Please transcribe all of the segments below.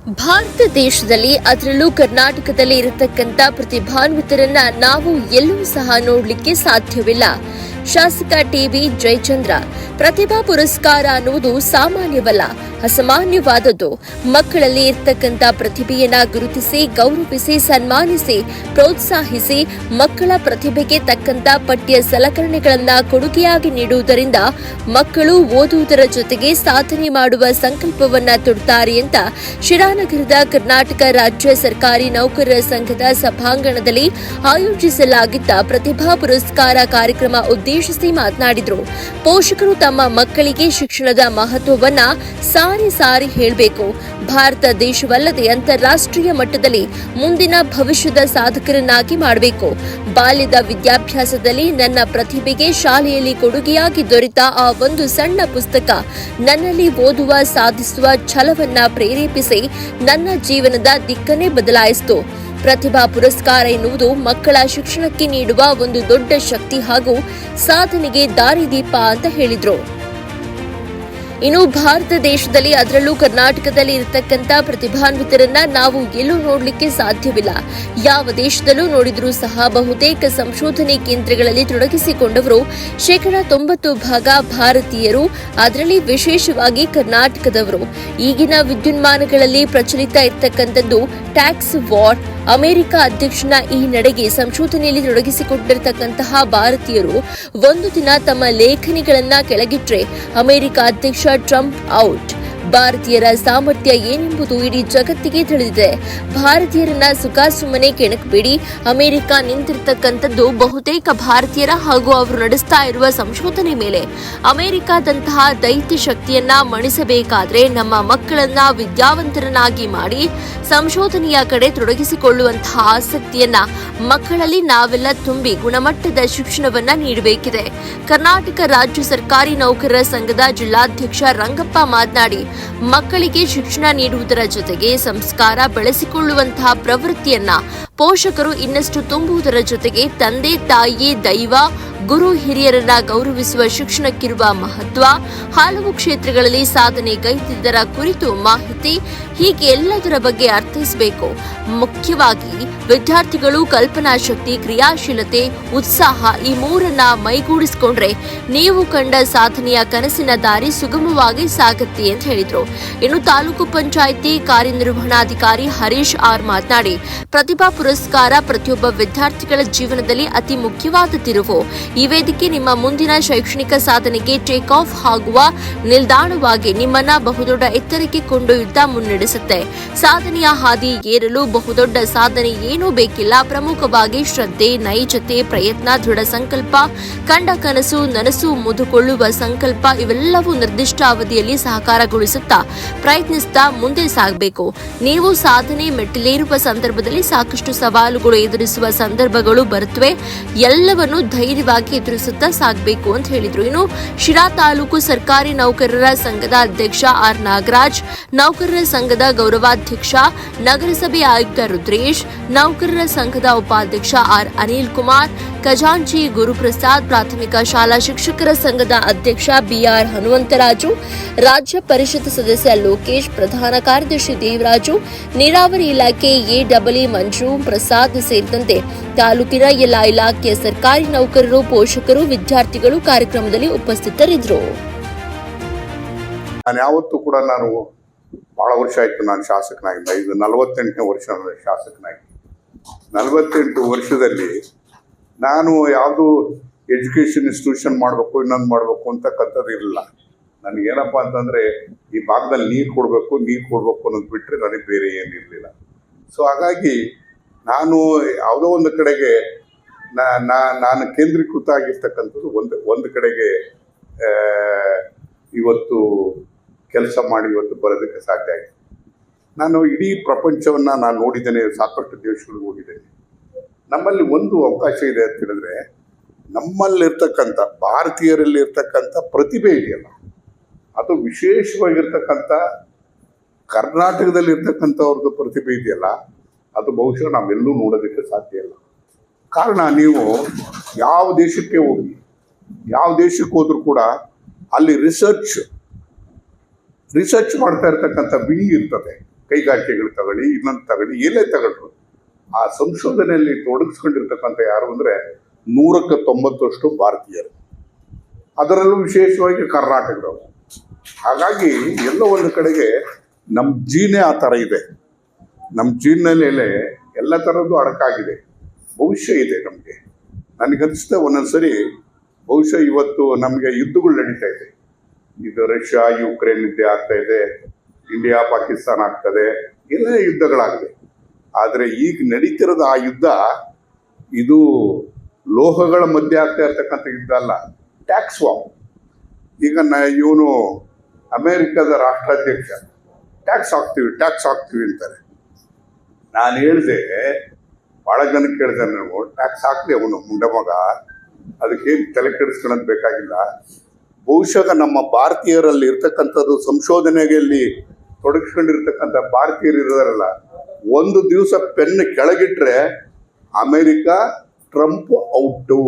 ಭಾರತ ದೇಶದಲ್ಲಿ ಅದರಲ್ಲೂ ಕರ್ನಾಟಕದಲ್ಲಿ ಇರತಕ್ಕಂತ ಪ್ರತಿಭಾನ್ವಿತರನ್ನ ನಾವು ಎಲ್ಲೂ ಸಹ ನೋಡಲಿಕ್ಕೆ ಸಾಧ್ಯವಿಲ್ಲ. ಶಾಸಕ ಟಿಬಿ ಜಯಚಂದ್ರ ಪ್ರತಿಭಾ ಪುರಸ್ಕಾರ ಅನ್ನುವುದು ಸಾಮಾನ್ಯವಲ್ಲ, ಅಸಾಮಾನ್ಯವಾದದ್ದು. ಮಕ್ಕಳಲ್ಲಿ ಇರ್ತಕ್ಕಂಥ ಪ್ರತಿಭೆಯನ್ನ ಗುರುತಿಸಿ, ಗೌರವಿಸಿ, ಸನ್ಮಾನಿಸಿ, ಪ್ರೋತ್ಸಾಹಿಸಿ, ಮಕ್ಕಳ ಪ್ರತಿಭೆಗೆ ತಕ್ಕಂತ ಪಠ್ಯ ಸಲಕರಣೆಗಳನ್ನ ಕೊಡುಗೆಯಾಗಿ ನೀಡುವುದರಿಂದ ಮಕ್ಕಳು ಓದುವುದರ ಜೊತೆಗೆ ಸಾಧನೆ ಮಾಡುವ ಸಂಕಲ್ಪವನ್ನ ತೊಡುತ್ತಾರೆ ಅಂತ ಶಿರಾನಗರದ ಕರ್ನಾಟಕ ರಾಜ್ಯ ಸರ್ಕಾರಿ ನೌಕರರ ಸಂಘದ ಸಭಾಂಗಣದಲ್ಲಿ ಆಯೋಜಿಸಲಾಗಿದ್ದ ಪ್ರತಿಭಾ ಪುರಸ್ಕಾರ ಕಾರ್ಯಕ್ರಮ ಉದ್ದೇಶಿಸಿ ಮಾತನಾಡಿದರು. ಪೋಷಕರು ತಮ್ಮ ಮಕ್ಕಳಿಗೆ ಶಿಕ್ಷಣದ ಮಹತ್ವವನ್ನ ಸಾರಿ ಹೇಳಬೇಕು. ಭಾರತ ದೇಶವಲ್ಲದೆ ಅಂತಾರಾಷ್ಟ್ರೀಯ ಮಟ್ಟದಲ್ಲಿ ಮುಂದಿನ ಭವಿಷ್ಯದ ಸಾಧಕರನ್ನಾಗಿ ಮಾಡಬೇಕು. ಬಾಲ್ಯದ ವಿದ್ಯಾಭ್ಯಾಸದಲ್ಲಿ ನನ್ನ ಪ್ರತಿಭೆಗೆ ಶಾಲೆಯಲ್ಲಿ ಕೊಡುಗೆಯಾಗಿ ದೊರೆತ ಆ ಒಂದು ಸಣ್ಣ ಪುಸ್ತಕ ನನ್ನಲ್ಲಿ ಓದುವ, ಸಾಧಿಸುವ ಛಲವನ್ನ ಪ್ರೇರೇಪಿಸಿ ನನ್ನ ಜೀವನದ ದಿಕ್ಕನ್ನೇ ಬದಲಾಯಿಸಿತು. ಪ್ರತಿಭಾ ಪುರಸ್ಕಾರ ಎನ್ನುವುದು ಮಕ್ಕಳ ಶಿಕ್ಷಣಕ್ಕೆ ನೀಡುವ ಒಂದು ದೊಡ್ಡ ಶಕ್ತಿ ಹಾಗೂ ಸಾಧನೆಗೆ ದಾರಿದೀಪ ಅಂತ ಹೇಳಿದ್ರು. ಇನ್ನು ಭಾರತ ದೇಶದಲ್ಲಿ ಅದರಲ್ಲೂ ಕರ್ನಾಟಕದಲ್ಲಿ ಇರತಕ್ಕಂತ ಪ್ರತಿಭಾನ್ವಿತರನ್ನ ನಾವು ಎಲ್ಲೂ ನೋಡಲಿಕ್ಕೆ ಸಾಧ್ಯವಿಲ್ಲ. ಯಾವ ದೇಶದಲ್ಲೂ ನೋಡಿದ್ರೂ ಸಹ ಬಹುತೇಕ ಸಂಶೋಧನೆ ಕೇಂದ್ರಗಳಲ್ಲಿ ತೊಡಗಿಸಿಕೊಂಡವರು 90% ಭಾರತೀಯರು, ಅದರಲ್ಲಿ ವಿಶೇಷವಾಗಿ ಕರ್ನಾಟಕದವರು. ಈಗಿನ ವಿದ್ಯುನ್ಮಾನಗಳಲ್ಲಿ ಪ್ರಚಲಿತ ಇರತಕ್ಕಂಥದ್ದು ಟ್ಯಾಕ್ಸ್ ವಾರ್. ಅಮೆರಿಕ ಅಧ್ಯಕ್ಷನ ಈ ನಡೆಗೆ ಸಂಶೋಧನೆಯಲ್ಲಿ ತೊಡಗಿಸಿಕೊಂಡಿರತಕ್ಕಂತಹ ಭಾರತೀಯರು ಒಂದು ದಿನ ತಮ್ಮ ಲೇಖನಿಗಳನ್ನ ಕೆಳಗಿಟ್ರೆ ಅಮೆರಿಕ ಅಧ್ಯಕ್ಷ ಟ್ರಂಪ್ ಔಟ್. ಭಾರತೀಯರ ಸಾಮರ್ಥ್ಯ ಏನೆಂಬುದು ಇಡೀ ಜಗತ್ತಿಗೆ ತಿಳಿದಿದೆ. ಭಾರತೀಯರನ್ನ ಸುಮ್ಮನೆ ಕೆಣಕಬೇಡಿ. ಅಮೆರಿಕ ನಿಂತಿರ್ತಕ್ಕಂಥದ್ದು ಬಹುತೇಕ ಭಾರತೀಯರ ಹಾಗೂ ಅವರು ನಡೆಸ್ತಾ ಇರುವ ಸಂಶೋಧನೆ ಮೇಲೆ. ಅಮೆರಿಕದಂತಹ ದೈತ್ಯ ಶಕ್ತಿಯನ್ನ ಮಣಿಸಬೇಕಾದ್ರೆ ನಮ್ಮ ಮಕ್ಕಳನ್ನ ವಿದ್ಯಾವಂತರನ್ನಾಗಿ ಮಾಡಿ ಸಂಶೋಧನೆಯ ಕಡೆ ತೊಡಗಿಸಿಕೊಳ್ಳುವಂತಹ ಆಸಕ್ತಿಯನ್ನ ಮಕ್ಕಳಲ್ಲಿ ನಾವೆಲ್ಲ ತುಂಬಿ ಗುಣಮಟ್ಟದ ಶಿಕ್ಷಣವನ್ನ ನೀಡಬೇಕಿದೆ. ಕರ್ನಾಟಕ ರಾಜ್ಯ ಸರ್ಕಾರಿ ನೌಕರರ ಸಂಘದ ಜಿಲ್ಲಾಧ್ಯಕ್ಷ ರಂಗಪ್ಪ ಮಾತನಾಡಿ, ಮಕ್ಕಳಿಗೆ ಶಿಕ್ಷಣ ನೀಡುವುದರ ಜೊತೆಗೆ ಸಂಸ್ಕಾರ ಬೆಳೆಸಿಕೊಳ್ಳುವಂತಹ ಪ್ರವೃತ್ತಿಯನ್ನ ಪೋಷಕರು ಇನ್ನಷ್ಟು ತುಂಬುವುದರ ಜೊತೆಗೆ ತಂದೆ ತಾಯಿ, ದೈವ, ಗುರು ಹಿರಿಯರನ್ನ ಗೌರವಿಸುವ ಶಿಕ್ಷಣಕ್ಕಿರುವ ಮಹತ್ವ, ಹಲವು ಕ್ಷೇತ್ರಗಳಲ್ಲಿ ಸಾಧನೆ ಗೈದಿದ್ದರ ಕುರಿತು ಮಾಹಿತಿ, ಹೀಗೆ ಎಲ್ಲದರ ಬಗ್ಗೆ ಅರ್ಥೈಸಬೇಕು. ಮುಖ್ಯವಾಗಿ ವಿದ್ಯಾರ್ಥಿಗಳು ಕಲ್ಪನಾ ಶಕ್ತಿ, ಕ್ರಿಯಾಶೀಲತೆ, ಉತ್ಸಾಹ ಈ ಮೂರನ್ನ ಮೈಗೂಡಿಸಿಕೊಂಡ್ರೆ ನೀವು ಕಂಡ ಸಾಧನೆಯ ಕನಸಿನ ದಾರಿ ಸುಗಮವಾಗಿ ಸಾಗತ್ತೆ ಅಂತ ಹೇಳಿದ್ರು. ಇನ್ನು ತಾಲೂಕು ಪಂಚಾಯಿತಿ ಕಾರ್ಯನಿರ್ವಹಣಾಧಿಕಾರಿ ಹರೀಶ್ ಆರ್ ಮಾತನಾಡಿ, ಪ್ರತಿಭಾ ಪುರಸ್ಕಾರ ಪ್ರತಿಯೊಬ್ಬ ವಿದ್ಯಾರ್ಥಿಗಳ ಜೀವನದಲ್ಲಿ ಅತಿ ಮುಖ್ಯವಾದ ತಿರುವು. ಈ ವೇದಿಕೆ ನಿಮ್ಮ ಮುಂದಿನ ಶೈಕ್ಷಣಿಕ ಸಾಧನೆಗೆ ಟೇಕ್ ಆಫ್ ಆಗುವ ನಿಲ್ದಾಣವಾಗಿ ನಿಮ್ಮನ್ನ ಬಹುದೊಡ್ಡ ಎತ್ತರಕ್ಕೆ ಕೊಂಡೊಯ್ಯುತ್ತಾ ಮುನ್ನಡೆಸುತ್ತೆ. ಸಾಧನೆಯ ಹಾದಿ ಏರಲು ಬಹುದೊಡ್ಡ ಸಾಧನೆ ಏನೂ ಬೇಕಿಲ್ಲ. ಪ್ರಮುಖವಾಗಿ ಶ್ರದ್ಧೆ, ನೈಜತೆ, ಪ್ರಯತ್ನ, ದೃಢ ಸಂಕಲ್ಪ, ಕಂಡ ಕನಸು ನನಸು ಮುದುಕೊಳ್ಳುವ ಸಂಕಲ್ಪ ಇವೆಲ್ಲವೂ ನಿರ್ದಿಷ್ಟ ಅವಧಿಯಲ್ಲಿ ಸಹಕಾರಗೊಳಿಸುತ್ತಾ ಪ್ರಯತ್ನಿಸುತ್ತಾ ಮುಂದೆ ಸಾಗಬೇಕು. ನೀವು ಸಾಧನೆ ಮೆಟ್ಟಿಲೇರುವ ಸಂದರ್ಭದಲ್ಲಿ ಸಾಕಷ್ಟು ಸವಾಲುಗಳು ಎದುರಿಸುವ ಸಂದರ್ಭಗಳು ಬರುತ್ತವೆ. ಎಲ್ಲವನ್ನು ಧೈರ್ಯವಾಗಿ ಎದುರಿಸುತ್ತಾ ಸಾಗಬೇಕು ಅಂತ ಹೇಳಿದ್ರು. ಇನ್ನು ಶಿರಾ ತಾಲೂಕು ಸರ್ಕಾರಿ ನೌಕರರ ಸಂಘದ ಅಧ್ಯಕ್ಷ ಆರ್ ನಾಗರಾಜ್, ನೌಕರರ ಸಂಘದ ಗೌರವಾಧ್ಯಕ್ಷ ನಗರಸಭೆ ಆಯುಕ್ತ ರುದ್ರೇಶ್, ನೌಕರರ ಸಂಘದ ಉಪಾಧ್ಯಕ್ಷ ಆರ್ ಅನಿಲ್ ಕುಮಾರ್, ಖಜಾಂಚಿ ಗುರುಪ್ರಸಾದ್, ಪ್ರಾಥಮಿಕ ಶಾಲಾ ಶಿಕ್ಷಕರ ಸಂಘದ ಅಧ್ಯಕ್ಷ ಬಿಆರ್ ಹನುಮಂತರಾಜು, ರಾಜ್ಯ ಪರಿಷತ್ ಸದಸ್ಯ ಲೋಕೇಶ್, ಪ್ರಧಾನ ಕಾರ್ಯದರ್ಶಿ ದೇವರಾಜು, ನೀರಾವರಿ ಇಲಾಖೆ ಎಡಬ್ಲ್ಯೂ ಮಂಜು ಪ್ರಸಾದ್ ಸೇರಿದಂತೆ ತಾಲೂಕಿನ ಎಲ್ಲ ಇಲಾಖೆಯ ಸರ್ಕಾರಿ ನೌಕರರು, ಪೋಷಕರು, ವಿದ್ಯಾರ್ಥಿಗಳು ಕಾರ್ಯಕ್ರಮದಲ್ಲಿ ಉಪಸ್ಥಿತರಿದ್ದರು. ಯಾವತ್ತೂ ಕೂಡ ನಾನು ಬಹಳ ವರ್ಷ ಆಯ್ತು ನಾನು ಶಾಸಕನಾಗಿ, ಇದು 48ನೇ ವರ್ಷ ಶಾಸಕನಾಗಿ. 48 ವರ್ಷದಲ್ಲಿ ನಾನು ಯಾವುದು ಎಜುಕೇಷನ್ ಇನ್ಸ್ಟಿಟ್ಯೂಷನ್ ಮಾಡಬೇಕು, ಇನ್ನೊಂದು ಮಾಡಬೇಕು ಅಂತಕ್ಕಂಥದ್ದು ಇರಲಿಲ್ಲ. ನನಗೇನಪ್ಪ ಅಂತಂದರೆ ಈ ಭಾಗದಲ್ಲಿ ನೀರು ಕೊಡಬೇಕು ಅನ್ನೋದು ಬಿಟ್ಟರೆ ನನಗೆ ಬೇರೆ ಏನಿರಲಿಲ್ಲ. ಸೊ ಹಾಗಾಗಿ ನಾನು ಯಾವುದೋ ಒಂದು ಕಡೆಗೆ ನಾನು ಕೇಂದ್ರೀಕೃತ ಆಗಿರ್ತಕ್ಕಂಥದ್ದು ಒಂದು ಕಡೆಗೆ ಇವತ್ತು ಕೆಲಸ ಮಾಡಿ ಇವತ್ತು ಬರೋದಕ್ಕೆ ಸಾಧ್ಯ ಆಯಿತು. ನಾನು ಇಡೀ ಪ್ರಪಂಚವನ್ನು ನಾನು ನೋಡಿದ್ದೇನೆ, ಸಾಕಷ್ಟು ದೇಶಗಳಿಗೆ ಹೋಗಿದ್ದೇನೆ. ನಮ್ಮಲ್ಲಿ ಒಂದು ಅವಕಾಶ ಇದೆ ಅಂತ ಹೇಳಿದ್ರೆ, ನಮ್ಮಲ್ಲಿರ್ತಕ್ಕಂಥ ಭಾರತೀಯರಲ್ಲಿರ್ತಕ್ಕಂಥ ಪ್ರತಿಭೆ ಇದೆಯಲ್ಲ, ಅದು ವಿಶೇಷವಾಗಿರ್ತಕ್ಕಂಥ ಕರ್ನಾಟಕದಲ್ಲಿರ್ತಕ್ಕಂಥವ್ರದ್ದು ಪ್ರತಿಭೆ ಇದೆಯಲ್ಲ, ಅದು ಬಹುಶಃ ನಾವೆಲ್ಲೂ ನೋಡೋದಕ್ಕೆ ಸಾಧ್ಯ ಇಲ್ಲ. ಕಾರಣ, ನೀವು ಯಾವ ದೇಶಕ್ಕೆ ಹೋಗಿ ಯಾವ ದೇಶಕ್ಕೆ ಹೋದ್ರೂ ಕೂಡ ಅಲ್ಲಿ ರಿಸರ್ಚ್ ಮಾಡ್ತಾ ಇರ್ತಕ್ಕಂಥ ವಿಂಗ್ ಇರ್ತದೆ. ಕೈಗಾರಿಕೆಗಳು ತಗೊಳ್ಳಿ, ಇನ್ನೊಂದು ತಗೊಳ್ಳಿ, ಎಲ್ಲೇ ತಗೊಂಡ್ರು ಆ ಸಂಶೋಧನೆಯಲ್ಲಿ ತೊಡಗಿಸ್ಕೊಂಡಿರ್ತಕ್ಕಂಥ ಯಾರು ಅಂದರೆ 190% ಭಾರತೀಯರು, ಅದರಲ್ಲೂ ವಿಶೇಷವಾಗಿ ಕರ್ನಾಟಕದವರು. ಹಾಗಾಗಿ ಎಲ್ಲೋ ಒಂದು ಕಡೆಗೆ ನಮ್ಮ ಜೀನೇ ಆ ಥರ ಇದೆ. ನಮ್ಮ ಜೀನ್ನಲ್ಲಿ ಎಲ್ಲ ಥರದ್ದು ಅಡಕಾಗಿದೆ. ಭವಿಷ್ಯ ಇದೆ ನಮಗೆ. ನನಗನ್ಸುತ್ತೆ ಒಂದೊಂದ್ಸರಿ ಬಹುಶಃ ಇವತ್ತು ನಮಗೆ ಯುದ್ಧಗಳು ನಡೀತಾ ಇದೆ. ಇದು ರಷ್ಯಾ ಯುಕ್ರೇನ್ ಯುದ್ಧ ಆಗ್ತಾ ಇದೆ, ಇಂಡಿಯಾ ಪಾಕಿಸ್ತಾನ ಆಗ್ತದೆ, ಎಲ್ಲ ಯುದ್ಧಗಳಾಗಿದೆ. ಆದರೆ ಈಗ ನಡೀತಿರೋದು ಆ ಯುದ್ಧ ಇದು ಲೋಹಗಳ ಮಧ್ಯೆ ಆಗ್ತಾ ಇರ್ತಕ್ಕಂಥ ಯುದ್ಧ ಅಲ್ಲ, ಟ್ಯಾಕ್ಸ್ ವಾರ್. ಈಗ ಇವನು ಅಮೇರಿಕದ ರಾಷ್ಟ್ರಾಧ್ಯಕ್ಷ ಟ್ಯಾಕ್ಸ್ ಹಾಕ್ತೀವಿ ಅಂತಾರೆ. ನಾನು ಹೇಳಿದೆ, ಭಾಳ ಜನಕ್ಕೆ ಹೇಳಿದೆ, ನಾವು ಟ್ಯಾಕ್ಸ್ ಹಾಕ್ಲಿ ಅವನು ಮುಂಡೆ ಮಗ, ಅದಕ್ಕೇನು ತಲೆ ಕೆಡಿಸ್ಕೊಳ್ಳೋದು ಬೇಕಾಗಿಲ್ಲ. ಬಹುಶಃ ನಮ್ಮ ಭಾರತೀಯರಲ್ಲಿ ಇರ್ತಕ್ಕಂಥದ್ದು ಸಂಶೋಧನೆಯಲ್ಲಿ ತೊಡಗಿಸ್ಕೊಂಡಿರ್ತಕ್ಕಂಥ ಭಾರತೀಯರು ಇರೋದಲ್ಲ, ಒಂದು ದಿವಸ ಪೆನ್ ಕೆಳಗಿಟ್ರೆ ಅಮೇರಿಕ ಟ್ರಂಪ್ ಔಟು,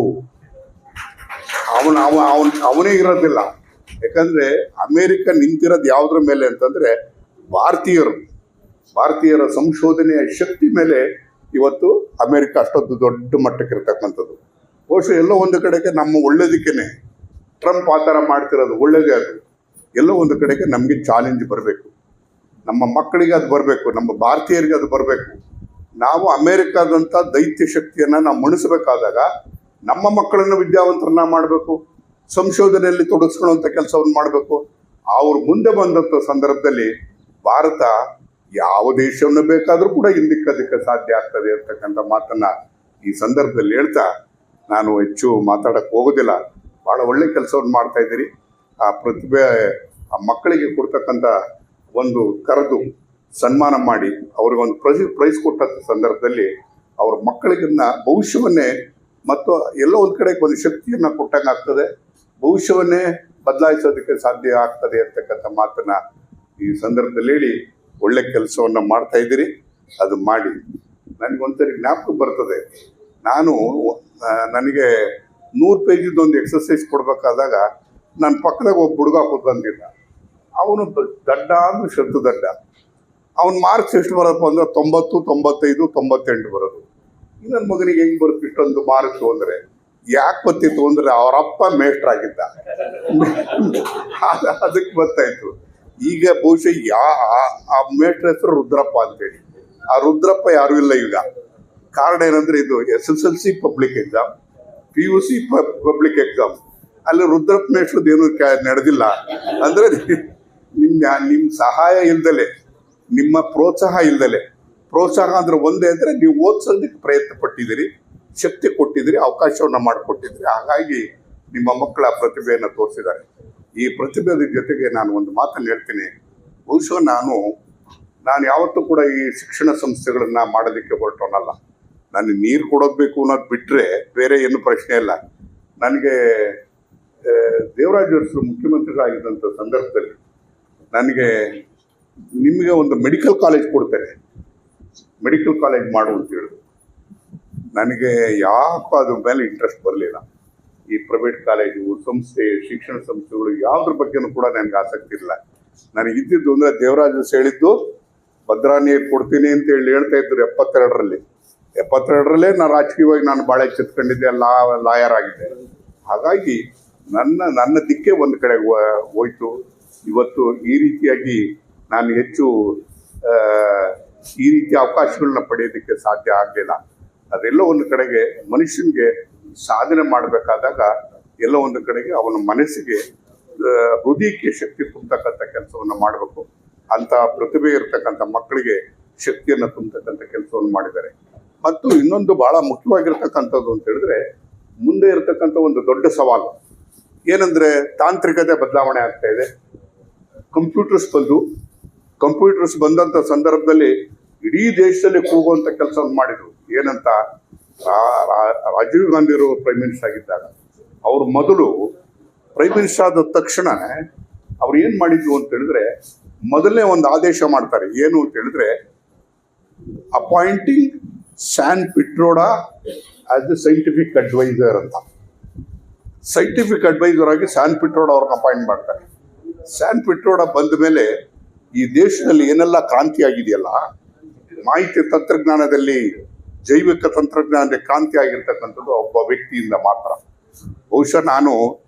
ಅವನೇ ಇರೋದಿಲ್ಲ. ಯಾಕಂದ್ರೆ ಅಮೇರಿಕ ನಿಂತಿರೋದು ಯಾವುದ್ರ ಮೇಲೆ ಅಂತಂದ್ರೆ ಭಾರತೀಯರ ಸಂಶೋಧನೆಯ ಶಕ್ತಿ ಮೇಲೆ ಇವತ್ತು ಅಮೇರಿಕ ಅಷ್ಟೊಂದು ದೊಡ್ಡ ಮಟ್ಟಕ್ಕೆ ಇರ್ತಕ್ಕಂಥದ್ದು. ಬಹುಶಃ ಎಲ್ಲೋ ಒಂದು ಕಡೆಗೆ ನಮ್ಮ ಒಳ್ಳೇದಕ್ಕೇನೆ ಟ್ರಂಪ್ ಆ ಥರ ಮಾಡ್ತಿರೋದು ಒಳ್ಳೇದೇ. ಅದು ಎಲ್ಲೋ ಒಂದು ಕಡೆಗೆ ನಮಗೆ ಚಾಲೆಂಜ್ ಬರಬೇಕು, ನಮ್ಮ ಮಕ್ಕಳಿಗೆ ಅದು ಬರಬೇಕು, ನಮ್ಮ ಭಾರತೀಯರಿಗೆ ಅದು ಬರಬೇಕು. ನಾವು ಅಮೇರಿಕಾದಂಥ ದೈತ್ಯ ಶಕ್ತಿಯನ್ನು ನಾವು ಮಣಿಸಬೇಕಾದಾಗ ನಮ್ಮ ಮಕ್ಕಳನ್ನು ವಿದ್ಯಾವಂತರನ್ನ ಮಾಡಬೇಕು, ಸಂಶೋಧನೆಯಲ್ಲಿ ತೊಡಗಿಸ್ಕೊಳ್ಳುವಂಥ ಕೆಲಸವನ್ನು ಮಾಡಬೇಕು. ಅವ್ರು ಮುಂದೆ ಬಂದಂಥ ಸಂದರ್ಭದಲ್ಲಿ ಭಾರತ ಯಾವ ದೇಶವನ್ನು ಬೇಕಾದರೂ ಕೂಡ ಹಿಂದಿಕ್ಕದಕ್ಕೆ ಸಾಧ್ಯ ಆಗ್ತದೆ ಅಂತಕ್ಕಂಥ ಮಾತನ್ನು ಈ ಸಂದರ್ಭದಲ್ಲಿ ಹೇಳ್ತಾ ನಾನು ಹೆಚ್ಚು ಮಾತಾಡಕ್ಕೆ ಹೋಗೋದಿಲ್ಲ. ಭಾಳ ಒಳ್ಳೆ ಕೆಲಸವನ್ನು ಮಾಡ್ತಾ ಇದ್ದೀರಿ. ಆ ಪ್ರತಿಭೆ ಆ ಮಕ್ಕಳಿಗೆ ಕೊಡ್ತಕ್ಕಂಥ ಒಂದು ಕರೆದು ಸನ್ಮಾನ ಮಾಡಿ ಅವ್ರಿಗೊಂದು ಪ್ರೈಸ್ ಕೊಟ್ಟಂಥ ಸಂದರ್ಭದಲ್ಲಿ ಅವ್ರ ಮಕ್ಕಳಿಗನ್ನ ಭವಿಷ್ಯವನ್ನೇ ಮತ್ತು ಎಲ್ಲೋ ಒಂದು ಕಡೆಗೆ ಒಂದು ಶಕ್ತಿಯನ್ನು ಕೊಟ್ಟಂಗೆ ಆಗ್ತದೆ, ಭವಿಷ್ಯವನ್ನೇ ಬದಲಾಯಿಸೋದಕ್ಕೆ ಸಾಧ್ಯ ಆಗ್ತದೆ ಅಂತಕ್ಕಂಥ ಮಾತನ್ನ ಈ ಸಂದರ್ಭದಲ್ಲಿ ಹೇಳಿ ಒಳ್ಳೆ ಕೆಲಸವನ್ನು ಮಾಡ್ತಾ ಇದ್ದೀರಿ. ಅದು ಮಾಡಿ. ನನಗೊಂದ್ಸರಿ ಜ್ಞಾಪಕ ಬರ್ತದೆ, ನನಗೆ 100 ಪೇಜಿದ್ದು ಒಂದು ಎಕ್ಸಸೈಸ್ ಕೊಡ್ಬೇಕಾದಾಗ ನನ್ನ ಪಕ್ಕದಾಗ ಒಬ್ಬ ಹುಡುಗ ಕೂತ್ಕೊಂಡಿದ್ದ. ಅವನು ದಡ್ಡ ಅಂದ್ರೆ ಶತ್ರು ದಡ್ಡ. ಅವನ ಮಾರ್ಕ್ಸ್ ಎಷ್ಟು ಬರೋದಪ್ಪ ಅಂದ್ರೆ 90, 95, 98 ಬರೋದು. ನನ್ನ ಮಗನಿಗೆ ಹೆಂಗೆ ಬರುತ್ತೆ ಇಷ್ಟೊಂದು ಮಾರ್ಕ್ಸ್ ಅಂದರೆ, ಯಾಕೆ ಬರ್ತಿತ್ತು ಅಂದರೆ ಅವರಪ್ಪ ಮೇಸ್ಟ್ರ್ ಆಗಿದ್ದ, ಅದಕ್ಕೆ ಬರ್ತಾಯಿತ್ತು. ಈಗ ಬಹುಶಃ ಆ ಮೇಸ್ಟ್ರ್ ಹೆಸರು ರುದ್ರಪ್ಪ ಅಂತೇಳಿ. ಆ ರುದ್ರಪ್ಪ ಯಾರೂ ಇಲ್ಲ ಈಗ. ಕಾರಣ ಏನಂದ್ರೆ ಇದು SSLC public exam, PUC public exam. ಅಲ್ಲಿ ರುದ್ರಪ್ಪ ಮೇಸ್ಟ್ರದ್ದು ಏನು ನಡೆದಿಲ್ಲ. ಅಂದರೆ ನಿಮ್ಮ ಸಹಾಯ ಇಲ್ದಲೆ, ನಿಮ್ಮ ಪ್ರೋತ್ಸಾಹ ಇಲ್ದಲೆ. ಪ್ರೋತ್ಸಾಹ ಅಂದ್ರೆ ಒಂದೇ ಅಂದರೆ ನೀವು ಓದಿಸೋದಕ್ಕೆ ಪ್ರಯತ್ನ ಪಟ್ಟಿದ್ದೀರಿ, ಶಕ್ತಿ ಕೊಟ್ಟಿದ್ದೀರಿ, ಅವಕಾಶವನ್ನು ಮಾಡಿಕೊಟ್ಟಿದ್ದೀರಿ. ಹಾಗಾಗಿ ನಿಮ್ಮ ಮಕ್ಕಳ ಪ್ರತಿಭೆಯನ್ನು ತೋರಿಸಿದ್ದಾರೆ. ಈ ಪ್ರತಿಭೆಯ ಜೊತೆಗೆ ನಾನು ಒಂದು ಮಾತನ್ನು ಹೇಳ್ತೀನಿ. ಬಹುಶಃ ನಾನು ಯಾವತ್ತೂ ಕೂಡ ಈ ಶಿಕ್ಷಣ ಸಂಸ್ಥೆಗಳನ್ನು ಮಾಡೋದಕ್ಕೆ ಹೊರಟೋನಲ್ಲ. ನನಗೆ ನೀರು ಕೊಡೋದು ಬೇಕು ಅನ್ನೋದು ಬಿಟ್ಟರೆ ಬೇರೆ ಏನು ಪ್ರಶ್ನೆ ಇಲ್ಲ. ನನಗೆ ದೇವರಾಜ ಅರಸು ಮುಖ್ಯಮಂತ್ರಿಗಳಾಗಿದ್ದಂಥ ಸಂದರ್ಭದಲ್ಲಿ ನನಗೆ ನಿಮಗೆ ಒಂದು ಮೆಡಿಕಲ್ ಕಾಲೇಜ್ ಕೊಡ್ತೇನೆ, ಮೆಡಿಕಲ್ ಕಾಲೇಜ್ ಮಾಡು ಅಂತ ಹೇಳಿದ್ರು. ನನಗೆ ಯಾಕೋ ಅದ್ರ ಮೇಲೆ ಇಂಟ್ರೆಸ್ಟ್ ಬರಲಿಲ್ಲ. ಈ ಪ್ರೈವೇಟ್ ಕಾಲೇಜು, ಸಂಸ್ಥೆ, ಶಿಕ್ಷಣ ಸಂಸ್ಥೆಗಳು ಯಾವುದ್ರ ಬಗ್ಗೆನೂ ಕೂಡ ನನಗೆ ಆಸಕ್ತಿ ಇಲ್ಲ. ನನಗೆ ಇದ್ದಿದ್ದು ಅಂದರೆ ದೇವರಾಜ ಹೇಳಿದ್ದು ಭದ್ರಾ ನೀರು ಕೊಡ್ತೀನಿ ಅಂತ ಹೇಳ್ತಾ ಇದ್ರು 72ರಲ್ಲೇ ನಾನು ರಾಜಕೀಯವಾಗಿ ನಾನು ಭಾಳ ಎಚ್ಚೆತ್ಕೊಂಡಿದ್ದೆ, ಲಾಯರ್ ಆಗಿದ್ದೆ. ಹಾಗಾಗಿ ನನ್ನ ದಿಕ್ಕೇ ಒಂದು ಕಡೆ ಹೋಯ್ತು. ಇವತ್ತು ಈ ರೀತಿಯಾಗಿ ನಾನು ಹೆಚ್ಚು ಈ ರೀತಿಯ ಅವಕಾಶಗಳನ್ನ ಪಡೆಯೋದಕ್ಕೆ ಸಾಧ್ಯ ಆಗಲಿಲ್ಲ. ಅದೆಲ್ಲೋ ಒಂದು ಕಡೆಗೆ ಮನುಷ್ಯನಿಗೆ ಸಾಧನೆ ಮಾಡಬೇಕಾದಾಗ ಎಲ್ಲೋ ಒಂದು ಕಡೆಗೆ ಅವನ ಮನಸ್ಸಿಗೆ ಹೃದಯಕ್ಕೆ ಶಕ್ತಿ ತುಂಬತಕ್ಕಂಥ ಕೆಲಸವನ್ನು ಮಾಡಬೇಕು. ಅಂಥ ಪ್ರತಿಭೆ ಇರತಕ್ಕಂಥ ಮಕ್ಕಳಿಗೆ ಶಕ್ತಿಯನ್ನು ತುಂಬತಕ್ಕಂಥ ಕೆಲಸವನ್ನು ಮಾಡಿದ್ದಾರೆ. ಮತ್ತು ಇನ್ನೊಂದು ಬಹಳ ಮುಖ್ಯವಾಗಿರ್ತಕ್ಕಂಥದ್ದು ಅಂತ ಹೇಳಿದ್ರೆ, ಮುಂದೆ ಇರತಕ್ಕಂಥ ಒಂದು ದೊಡ್ಡ ಸವಾಲು ಏನಂದರೆ ತಾಂತ್ರಿಕತೆ ಬದಲಾವಣೆ ಆಗ್ತಾ ಇದೆ. ಕಂಪ್ಯೂಟರ್ಸ್ ಬಂದಂಥ ಸಂದರ್ಭದಲ್ಲಿ ಇಡೀ ದೇಶದಲ್ಲಿ ಕೂಗುವಂಥ ಕೆಲಸವನ್ನು ಮಾಡಿದರು. ಏನಂತ, ರಾಜೀವ್ ಗಾಂಧಿಯವರು ಪ್ರೈಮ್ ಮಿನಿಸ್ಟರ್ ಆಗಿದ್ದಾಗ ಅವರು ಮೊದಲು ಪ್ರೈಮ್ ಮಿನಿಸ್ಟರ್ ಆದ ತಕ್ಷಣ ಅವ್ರು ಏನು ಮಾಡಿದ್ರು ಅಂತ ಹೇಳಿದ್ರೆ, ಮೊದಲನೇ ಒಂದು ಆದೇಶ ಮಾಡ್ತಾರೆ. ಏನು ಅಂತ ಹೇಳಿದ್ರೆ, appointing Sam Pitroda as the scientific advisor ಅಂತ. ಸೈಂಟಿಫಿಕ್ ಅಡ್ವೈಸರ್ ಆಗಿ ಸ್ಯಾನ್ ಪಿಟ್ರೋಡಾ ಅವ್ರನ್ನ ಅಪಾಯಿಂಟ್ ಮಾಡ್ತಾರೆ. ಸ್ಯಾನ್ ಪಿಟ್ರೋಡಾ ಬಂದ ಮೇಲೆ ಈ ದೇಶದಲ್ಲಿ ಏನೆಲ್ಲ ಕ್ರಾಂತಿ ಆಗಿದೆಯಲ್ಲ, ಮಾಹಿತಿ ತಂತ್ರಜ್ಞಾನದಲ್ಲಿ, ಜೈವಿಕ ತಂತ್ರಜ್ಞಾನದಲ್ಲಿ ಕ್ರಾಂತಿ ಆಗಿರ್ತಕ್ಕಂಥದ್ದು ಒಬ್ಬ ವ್ಯಕ್ತಿಯಿಂದ ಮಾತ್ರ. ಬಹುಶಃ ನಾನು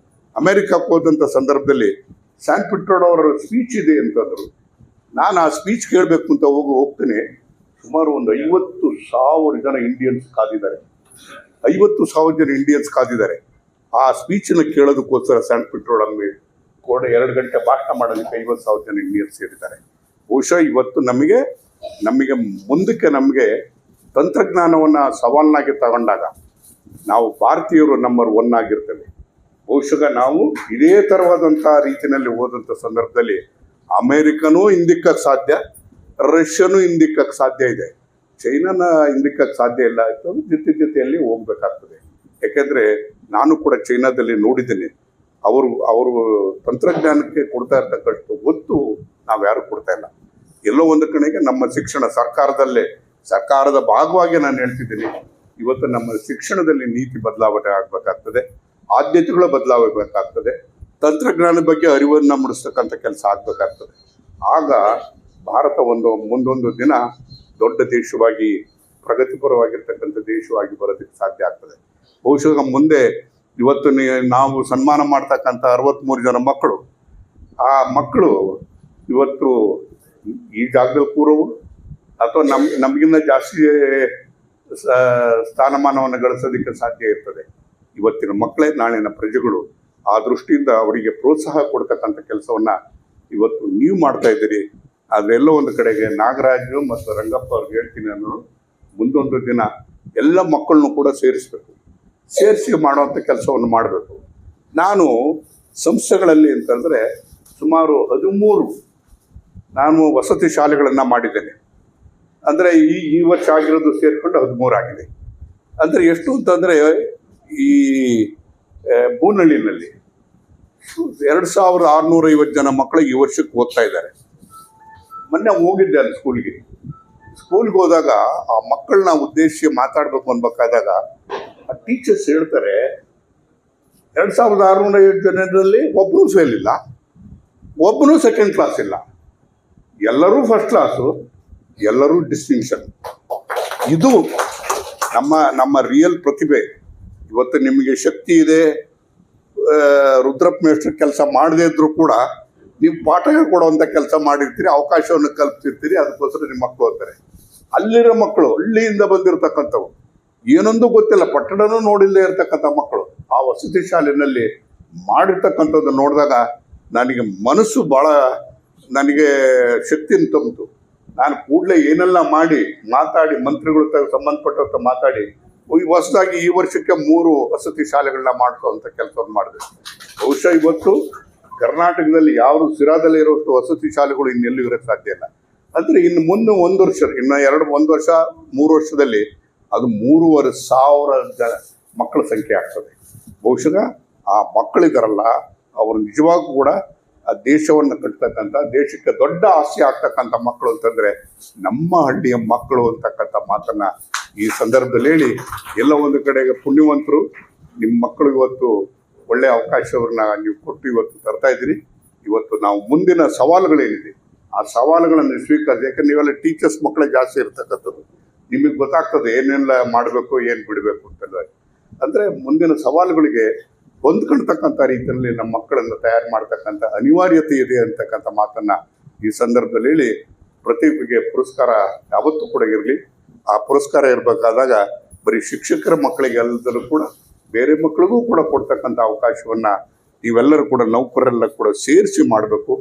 ಅಮೆರಿಕಕ್ಕೆ ಹೋದಂಥ ಸಂದರ್ಭದಲ್ಲಿ ಸ್ಯಾನ್ ಪಿಟ್ರೋಡ್ ಅವರ ಸ್ಪೀಚ್ ಇದೆ ಅಂತಂದರು. ನಾನು ಆ ಸ್ಪೀಚ್ ಕೇಳಬೇಕು ಅಂತ ಹೋಗ್ತೇನೆ. ಸುಮಾರು ಒಂದು 50,000 ಜನ ಇಂಡಿಯನ್ಸ್ ಕಾದಿದ್ದಾರೆ. 50,000 ಜನ ಇಂಡಿಯನ್ಸ್ ಕಾದಿದ್ದಾರೆ ಆ ಸ್ಪೀಚನ್ನು ಕೇಳೋದಕ್ಕೋಸ್ಕರ. ಸ್ಯಾನ್ ಪಿಟ್ರೋಡ್ ಅಂಗಡಿ ಕೂಡ 2 ಗಂಟೆ ಭಾಷಣ ಮಾಡೋದಕ್ಕೆ 50,000 ಜನ ಇಂಡಿಯನ್ಸ್ ಸೇರಿದ್ದಾರೆ. ಬಹುಶಃ ಇವತ್ತು ನಮಗೆ ಮುಂದಕ್ಕೆ ನಮಗೆ ತಂತ್ರಜ್ಞಾನವನ್ನು ಸವಾಲನ್ನಾಗಿ ತಗೊಂಡಾಗ ನಾವು ಭಾರತೀಯರು ನಂಬರ್ 1 ಆಗಿರ್ತೇವೆ. ಬಹುಶಃ ನಾವು ಇದೇ ಥರವಾದಂಥ ರೀತಿಯಲ್ಲಿ ಹೋದಂಥ ಸಂದರ್ಭದಲ್ಲಿ ಅಮೇರಿಕನೂ ಹಿಂದಿಕ್ಕಕ್ಕೆ ಸಾಧ್ಯ, ರಷ್ಯನೂ ಹಿಂದಿಕ್ಕಕ್ಕೆ ಸಾಧ್ಯ ಇದೆ, ಚೈನಾನ ಹಿಂದಿಕ್ಕಕ್ಕೆ ಸಾಧ್ಯ ಇಲ್ಲ. ಜೊತೆಯಲ್ಲಿ ಹೋಗ್ಬೇಕಾಗ್ತದೆ. ಯಾಕೆಂದರೆ ನಾನು ಕೂಡ ಚೈನಾದಲ್ಲಿ ನೋಡಿದ್ದೇನೆ. ಅವರು ತಂತ್ರಜ್ಞಾನಕ್ಕೆ ಕೊಡ್ತಾ ಇರ್ತಕ್ಕಂಥ ಒತ್ತು ನಾವು ಯಾರು ಕೊಡ್ತಾ ಇಲ್ಲ. ಎಲ್ಲೋ ಒಂದು ಕಡೆಗೆ ನಮ್ಮ ಶಿಕ್ಷಣ ಸರ್ಕಾರದ ಭಾಗವಾಗಿ ನಾನು ಹೇಳ್ತಿದ್ದೀನಿ, ಇವತ್ತು ನಮ್ಮ ಶಿಕ್ಷಣದಲ್ಲಿ ನೀತಿ ಬದಲಾವಣೆ ಆಗಬೇಕಾಗ್ತದೆ, ಆದ್ಯತೆಗಳ ಬದಲಾಗಬೇಕಾಗ್ತದೆ, ತಂತ್ರಜ್ಞಾನದ ಬಗ್ಗೆ ಅರಿವನ್ನು ಮೂಡಿಸ್ತಕ್ಕಂಥ ಕೆಲಸ ಆಗಬೇಕಾಗ್ತದೆ. ಆಗ ಭಾರತ ಮುಂದೊಂದು ದಿನ ದೊಡ್ಡ ದೇಶವಾಗಿ, ಪ್ರಗತಿಪರವಾಗಿರ್ತಕ್ಕಂಥ ದೇಶವಾಗಿ ಬರೋದಕ್ಕೆ ಸಾಧ್ಯ ಆಗ್ತದೆ. ಬಹುಶಃ ಮುಂದೆ ಇವತ್ತು ನಾವು ಸನ್ಮಾನ ಮಾಡ್ತಕ್ಕಂಥ 63 ಜನ ಮಕ್ಕಳು, ಆ ಮಕ್ಕಳು ಇವತ್ತು ಈ ಜಾಗದಲ್ಲಿ ಕೂರೋರು ಅಥವಾ ನಮಗಿನ್ನ ಜಾಸ್ತಿ ಸ್ಥಾನಮಾನವನ್ನು ಗಳಿಸೋದಕ್ಕೆ ಸಾಧ್ಯ ಇರ್ತದೆ. ಇವತ್ತಿನ ಮಕ್ಕಳೇ ನಾಳಿನ ಪ್ರಜೆಗಳು. ಆ ದೃಷ್ಟಿಯಿಂದ ಅವರಿಗೆ ಪ್ರೋತ್ಸಾಹ ಕೊಡ್ತಕ್ಕಂಥ ಕೆಲಸವನ್ನು ಇವತ್ತು ನೀವು ಮಾಡ್ತಾ ಇದ್ದೀರಿ. ಅದೆಲ್ಲೋ ಒಂದು ಕಡೆಗೆ ನಾಗರಾಜು ಮತ್ತು ರಂಗಪ್ಪ ಅವ್ರಿಗೆ ಹೇಳ್ತೀನಿ, ನಾನು ಮುಂದೊಂದು ದಿನ ಎಲ್ಲ ಮಕ್ಕಳನ್ನು ಕೂಡ ಸೇರಿಸಿ ಮಾಡುವಂಥ ಕೆಲಸವನ್ನು ಮಾಡಬೇಕು. ನಾನು ಸಂಸ್ಥೆಗಳಲ್ಲಿ ಅಂತಂದರೆ ಸುಮಾರು 13 ನಾನು ವಸತಿ ಶಾಲೆಗಳನ್ನು ಮಾಡಿದ್ದೇನೆ. ಅಂದರೆ ಈ ವರ್ಷ ಆಗಿರೋದು ಸೇರಿಕೊಂಡು 13 ಆಗಿದೆ. ಅಂದರೆ ಎಷ್ಟು ಅಂತಂದರೆ ಈ ಬೂನಹಳ್ಳಿನಲ್ಲಿ 2650 ಜನ ಮಕ್ಕಳು ಈ ವರ್ಷಕ್ಕೆ ಓದ್ತಾ ಇದ್ದಾರೆ. ಮೊನ್ನೆ ಹೋಗಿದ್ದೆ ಅಲ್ಲಿ ಸ್ಕೂಲ್ಗೆ ಹೋದಾಗ ಆ ಮಕ್ಕಳನ್ನ ಉದ್ದೇಶಿಸಿ ಮಾತಾಡಬೇಕು ಅನ್ಬೇಕಾದಾಗ ಆ ಟೀಚರ್ಸ್ ಹೇಳ್ತಾರೆ, 2650 ಜನರಲ್ಲಿ ಒಬ್ಬರೂ ಫೇಲ್ ಇಲ್ಲ, ಒಬ್ಬನೂ ಸೆಕೆಂಡ್ ಕ್ಲಾಸ್ ಇಲ್ಲ, ಎಲ್ಲರೂ ಫಸ್ಟ್ ಕ್ಲಾಸು, ಎಲ್ಲರೂ ಡಿಸ್ಟಿಂಕ್ಷನ್. ಇದು ನಮ್ಮ ರಿಯಲ್ ಪ್ರತಿಭೆ. ಇವತ್ತು ನಿಮಗೆ ಶಕ್ತಿ ಇದೆ, ರುದ್ರಪ್ಪ ಮೇಷ್ಟ್ರ ಕೆಲಸ ಮಾಡದೇ ಇದ್ರೂ ಕೂಡ ನೀವು ಪಾಠ ಹೇಳ್ಕೊಡುವಂಥ ಕೆಲಸ ಮಾಡಿರ್ತೀರಿ, ಅವಕಾಶವನ್ನು ಕಲ್ಪಿಸಿರ್ತೀರಿ, ಅದಕ್ಕೋಸ್ಕರ ನಿಮ್ಮ ಮಕ್ಕಳು ಓದ್ತಾರೆ. ಅಲ್ಲಿರೋ ಮಕ್ಕಳು ಹಳ್ಳಿಯಿಂದ ಬಂದಿರತಕ್ಕಂಥವು, ಏನೊಂದು ಗೊತ್ತಿಲ್ಲ, ಪಟ್ಟಣನೂ ನೋಡಿಲ್ಲದೆ ಇರತಕ್ಕಂಥ ಮಕ್ಕಳು ಆ ವಸತಿ ಶಾಲೆಯಲ್ಲಿ ಮಾಡಿರ್ತಕ್ಕಂಥದ್ದು ನೋಡಿದಾಗ ನನಗೆ ಮನಸ್ಸು ಭಾಳ ಶಕ್ತಿಯನ್ನು ತುಂಬಿತು. ನಾನು ಕೂಡಲೇ ಏನೆಲ್ಲ ಮಾತಾಡಿ ಮಂತ್ರಿಗಳ ಸಂಬಂಧಪಟ್ಟಂತ ಮಾತಾಡಿ ಹೊಸದಾಗಿ ಈ ವರ್ಷಕ್ಕೆ 3 ವಸತಿ ಶಾಲೆಗಳನ್ನ ಮಾಡಿಸುವಂಥ ಕೆಲಸವನ್ನು ಮಾಡಿದೆ. ಬಹುಶಃ ಇವತ್ತು ಕರ್ನಾಟಕದಲ್ಲಿ ಯಾರು ಸಿರಾದಲ್ಲಿ ಇರುವಷ್ಟು ವಸತಿ ಶಾಲೆಗಳು ಇನ್ನೆಲ್ಲೂ ಇರೋಕ್ಕೆ ಸಾಧ್ಯ ಇಲ್ಲ. ಅಂದರೆ ಇನ್ನು ಮುಂದೆ 1 ವರ್ಷ, ಇನ್ನು 1 ವರ್ಷ 3 ವರ್ಷದಲ್ಲಿ ಅದು 3,500 ಮಕ್ಕಳ ಸಂಖ್ಯೆ ಆಗ್ತದೆ. ಬಹುಶಃ ಆ ಮಕ್ಕಳಿದಾರಲ್ಲ, ಅವರು ನಿಜವಾಗೂ ಕೂಡ ಆ ದೇಶವನ್ನು ಕಟ್ತಕ್ಕಂಥ, ದೇಶಕ್ಕೆ ದೊಡ್ಡ ಆಸ್ತಿ ಆಗ್ತಕ್ಕಂಥ ಮಕ್ಕಳು ಅಂತಂದರೆ ನಮ್ಮ ಹಳ್ಳಿಯ ಮಕ್ಕಳು ಅಂತಕ್ಕಂಥ ಮಾತನ್ನ ಈ ಸಂದರ್ಭದಲ್ಲಿ ಹೇಳಿ, ಎಲ್ಲ ಒಂದು ಕಡೆಗೆ ಪುಣ್ಯವಂತರು ನಿಮ್ಮ ಮಕ್ಕಳು ಇವತ್ತು ಒಳ್ಳೆಯ ಅವಕಾಶವನ್ನ ನೀವು ಕೊಟ್ಟು ಇವತ್ತು ತರ್ತಾ ಇದ್ದೀರಿ. ಇವತ್ತು ನಾವು ಮುಂದಿನ ಸವಾಲುಗಳೇನಿದೆ ಆ ಸವಾಲುಗಳನ್ನು ಸ್ವೀಕರಿಸಿ, ಯಾಕಂದ್ರೆ ನೀವೆಲ್ಲ ಟೀಚರ್ಸ್ ಮಕ್ಕಳೇ ಜಾಸ್ತಿ ಇರ್ತಕ್ಕಂಥದ್ದು, ನಿಮಗೆ ಗೊತ್ತಾಗ್ತದೆ ಏನೆಲ್ಲ ಮಾಡಬೇಕು ಏನು ಬಿಡಬೇಕು ಅಂತೆಲ್ಲ. ಅಂದರೆ ಮುಂದಿನ ಸವಾಲುಗಳಿಗೆ ಹೊಂದ್ಕೊಳ್ತಕ್ಕಂಥ ರೀತಿಯಲ್ಲಿ ನಮ್ಮ ಮಕ್ಕಳನ್ನು ತಯಾರು ಮಾಡ್ತಕ್ಕಂಥ ಅನಿವಾರ್ಯತೆ ಇದೆ ಅಂತಕ್ಕಂಥ ಮಾತನ್ನು ಈ ಸಂದರ್ಭದಲ್ಲಿ ಹೇಳಿ, ಪ್ರತಿಭೆಗೆ ಪುರಸ್ಕಾರ ಯಾವತ್ತೂ ಕೂಡ ಇರಲಿ. ಆ ಪುರಸ್ಕಾರ ಇರಬೇಕಾದಾಗ ಬರೀ ಶಿಕ್ಷಕರ ಮಕ್ಕಳಿಗೆ ಅಲ್ಲದಲ್ಲೂ ಕೂಡ ಬೇರೆ ಮಕ್ಕಳಿಗೂ ಕೂಡ ಕೊಡ್ತಕ್ಕಂಥ ಅವಕಾಶವನ್ನು ನೀವೆಲ್ಲರೂ ಕೂಡ ನೌಕರರೆಲ್ಲ ಕೂಡ ಸೇರಿಸಿ ಮಾಡಬೇಕು.